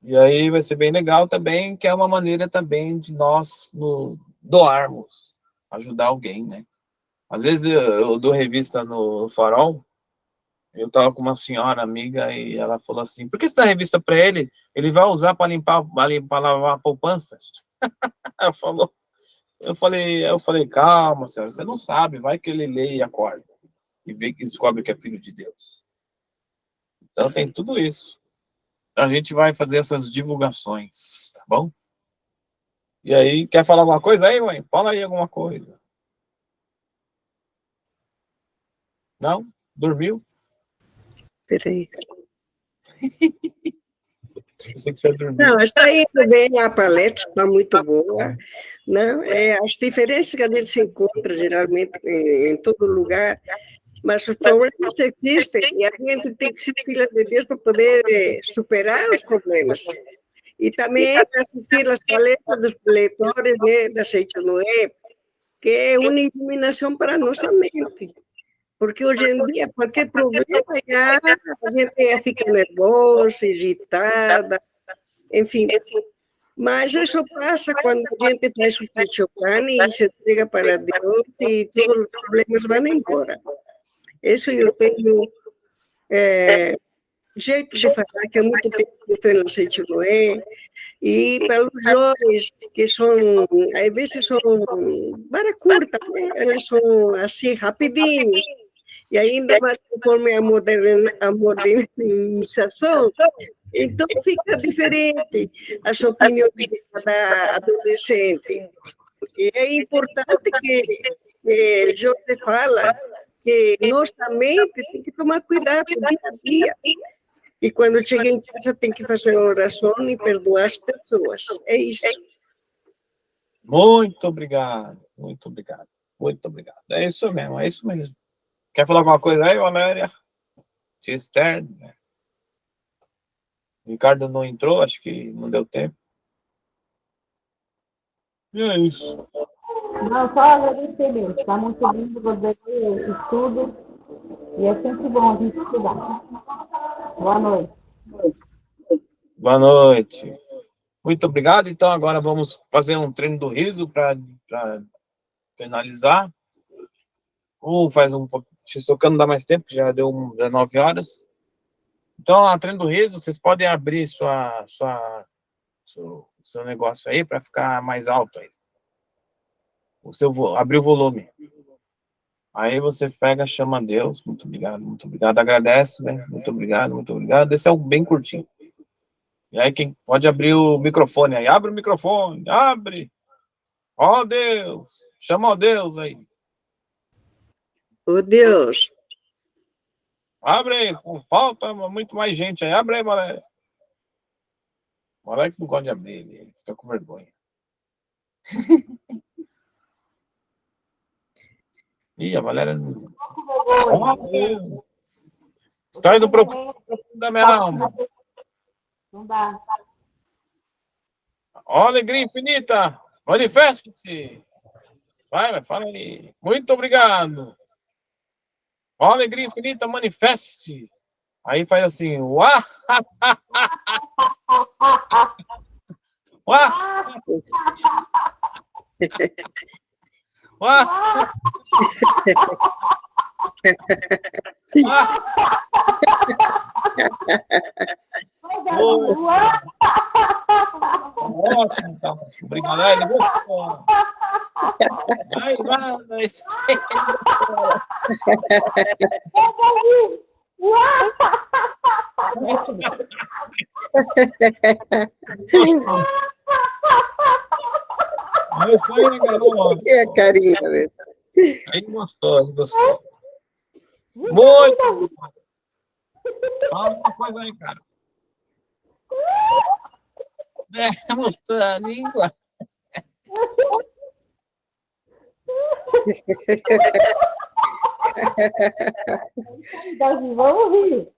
E aí vai ser bem legal também, que é uma maneira também de nós doarmos, ajudar alguém, né? Às vezes eu dou revista no Farol, eu tava com uma senhora amiga e ela falou assim, por que você dá revista para ele? Ele vai usar para lavar a poupança. Ela falou, Eu falei, calma, senhora, você não sabe, vai que ele lê e acorda. E vê que descobre que é filho de Deus. Então tem tudo isso. A gente vai fazer essas divulgações, tá bom? E aí, quer falar alguma coisa aí, mãe? Fala aí alguma coisa. Não? Dormiu? Peraí. Eu sei que você dormiu. Não, está indo bem a palestra, está muito boa. Não, as diferenças que a gente se encontra geralmente em todo lugar, mas os problemas existem e a gente tem que ser filha de Deus para poder superar os problemas. E também assistir as palestras dos leitores, né, da Seite Noé, que é uma iluminação para a nossa mente. Porque hoje em dia, qualquer problema, já a gente fica nervosa, irritada, enfim. Mas isso passa quando a gente faz o Pichocani e se entrega para Deus e todos os problemas vão embora. Isso eu tenho jeito de falar, que há muito tempo que estou no Sítio Noé, e para os jovens que são, às vezes são para curta, né? Eles são assim, rapidinhos, e ainda mais conforme a modernização, então fica diferente as opiniões de cada adolescente. E é importante que o Jorge fala que nossa mente tem que tomar cuidado dia a dia. E quando chega em casa tem que fazer oração e perdoar as pessoas. É isso. Muito obrigado, muito obrigado, muito obrigado. É isso mesmo. Quer falar alguma coisa aí, Valéria? Esther? Ricardo não entrou, acho que não deu tempo. E é isso. Não, só agradecer mesmo. Está muito lindo fazer estudo. E é sempre bom a gente estudar. Boa noite. Boa noite. Muito obrigado. Então, agora vamos fazer um treino do riso para finalizar. Faz um pouco. Só não dá mais tempo, que já deu 19 horas. Então, a treino do riso, vocês podem abrir seu negócio aí para ficar mais alto aí. Abrir o volume. Aí você pega, chama a Deus. Muito obrigado. Agradece, né? Muito obrigado. Esse é bem curtinho. E aí, quem pode abrir o microfone aí? Abre o microfone, abre. Ó Deus, chama o Deus aí. Oh, Deus. Abre aí, falta muito mais gente aí. Abre aí, Valéria. O Alex não gosta de abrir, ele fica com vergonha. Ih, a Valéria não. História do profundo da minha alma. Não dá. Ó, alegria infinita, manifeste-se. Vai, fala aí. Muito obrigado. Ó, alegria infinita, manifeste-se. Aí faz assim, uá, uá, uá, uá. Ótimo, então. Obrigado. Ele gostou. Vai. Aí foi, garoto. É a carinha mesmo. Aí gostou. Muito. Fala uma coisa aí, cara. Mostrando a língua. Vamos rir.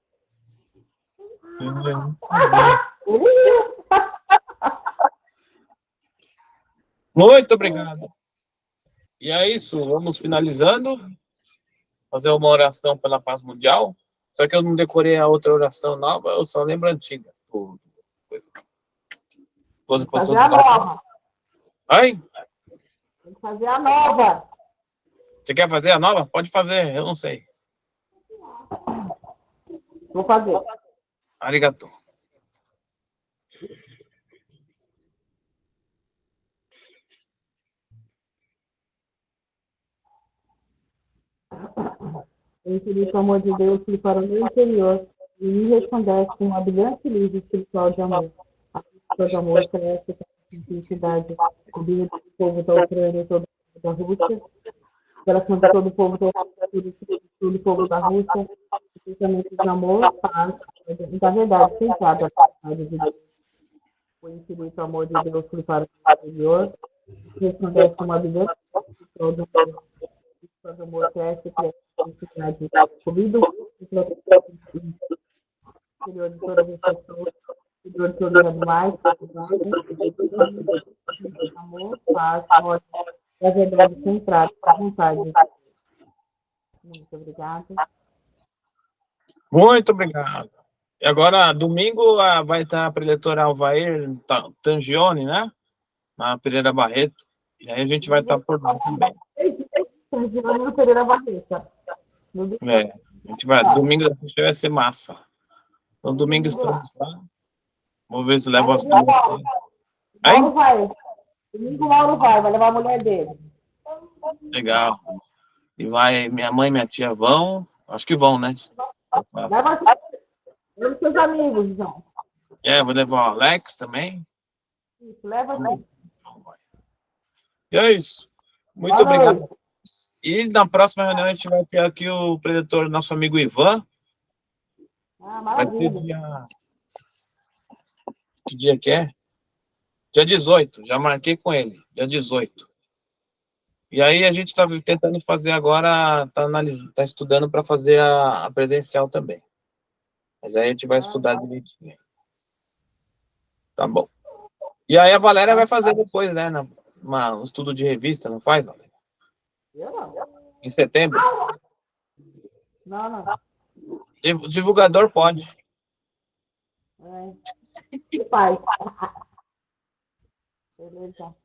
Muito obrigado. E é isso, vamos finalizando. Fazer uma oração pela paz mundial. Só que eu não decorei a outra oração nova, eu só lembro a antiga. Fazer a nova. Ai? Tem que fazer a nova. Você quer fazer a nova? Pode fazer, eu não sei. Vou fazer. Arigato. O infinito amor de Deus que para o meu interior e me resplandece com uma brilhante luz espiritual de amor. A luz do amor cresce com a simplicidade, cobrindo todo o povo da Ucrânia e todo o povo da Rússia, abraçando todo o povo da Ucrânia e todo o povo da Rússia, pensamento de amor, paz, e da verdade centrada na vontade de Deus. O infinito amor de Deus que para o meu interior resplandece com uma brilhante luz espiritual de amor. Quando o amor cresce, cresce a felicidade. Comido o interior de todas as pessoas, o interior de todos os animais, amor, paz, ordem, e a verdade centrada, a vontade. Muito obrigada. Muito obrigado. E agora, domingo, vai estar a preletora Alvair Tangione, né? Na Pereira Barreto. E aí a gente vai estar por lá também. Tangione Pereira Barreto. É, a gente vai, domingo vai ser massa. Então, domingo estamos lá. Vou ver se leva as duas. Mauro vai. Domingo o Mauro vai levar a mulher dele. Legal. E vai, minha mãe e minha tia vão. Acho que vão, né? Leva os seus amigos, João. Vou levar o Alex também. Isso, leva aqui. E é isso. Muito obrigado. E na próxima reunião a gente vai ter aqui o preletor, nosso amigo Ivan. Vai ser dia... Que dia que é? Dia 18. Já marquei com ele. Dia 18. E aí a gente está tentando fazer agora, tá estudando para fazer a presencial também. Mas aí a gente vai estudar direitinho. Tá bom. E aí a Valéria vai fazer depois, né? Um estudo de revista, não faz, Valéria? Eu não. Em setembro? Não. O divulgador pode. Que faz. Beleza.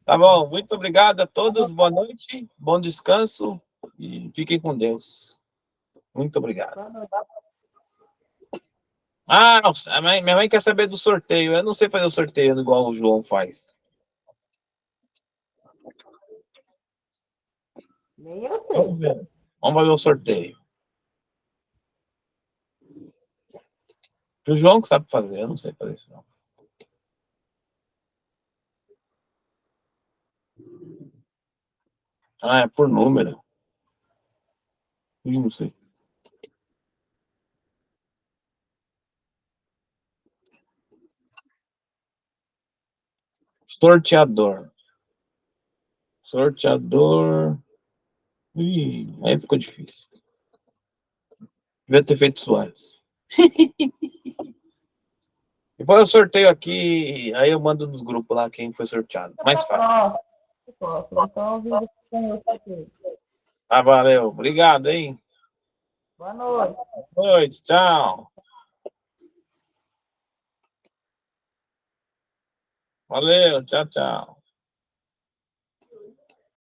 Tá bom. Muito obrigado a todos. Boa noite. Bom descanso. E fiquem com Deus. Muito obrigado. Ah, minha mãe quer saber do sorteio. Eu não sei fazer o sorteio igual o João faz. Nem eu sei. Vamos ver o sorteio. O João que sabe fazer, eu não sei fazer isso não. Ah, é por número. Eu não sei. Sorteador. Ih, aí ficou difícil. Devia ter feito isso antes. Depois eu sorteio aqui, aí eu mando nos grupos lá quem foi sorteado. Mais fácil. Posso. Então, eu vou sorteio. Tá, valeu. Obrigado, hein? Boa noite. Boa noite, tchau. Valeu, tchau.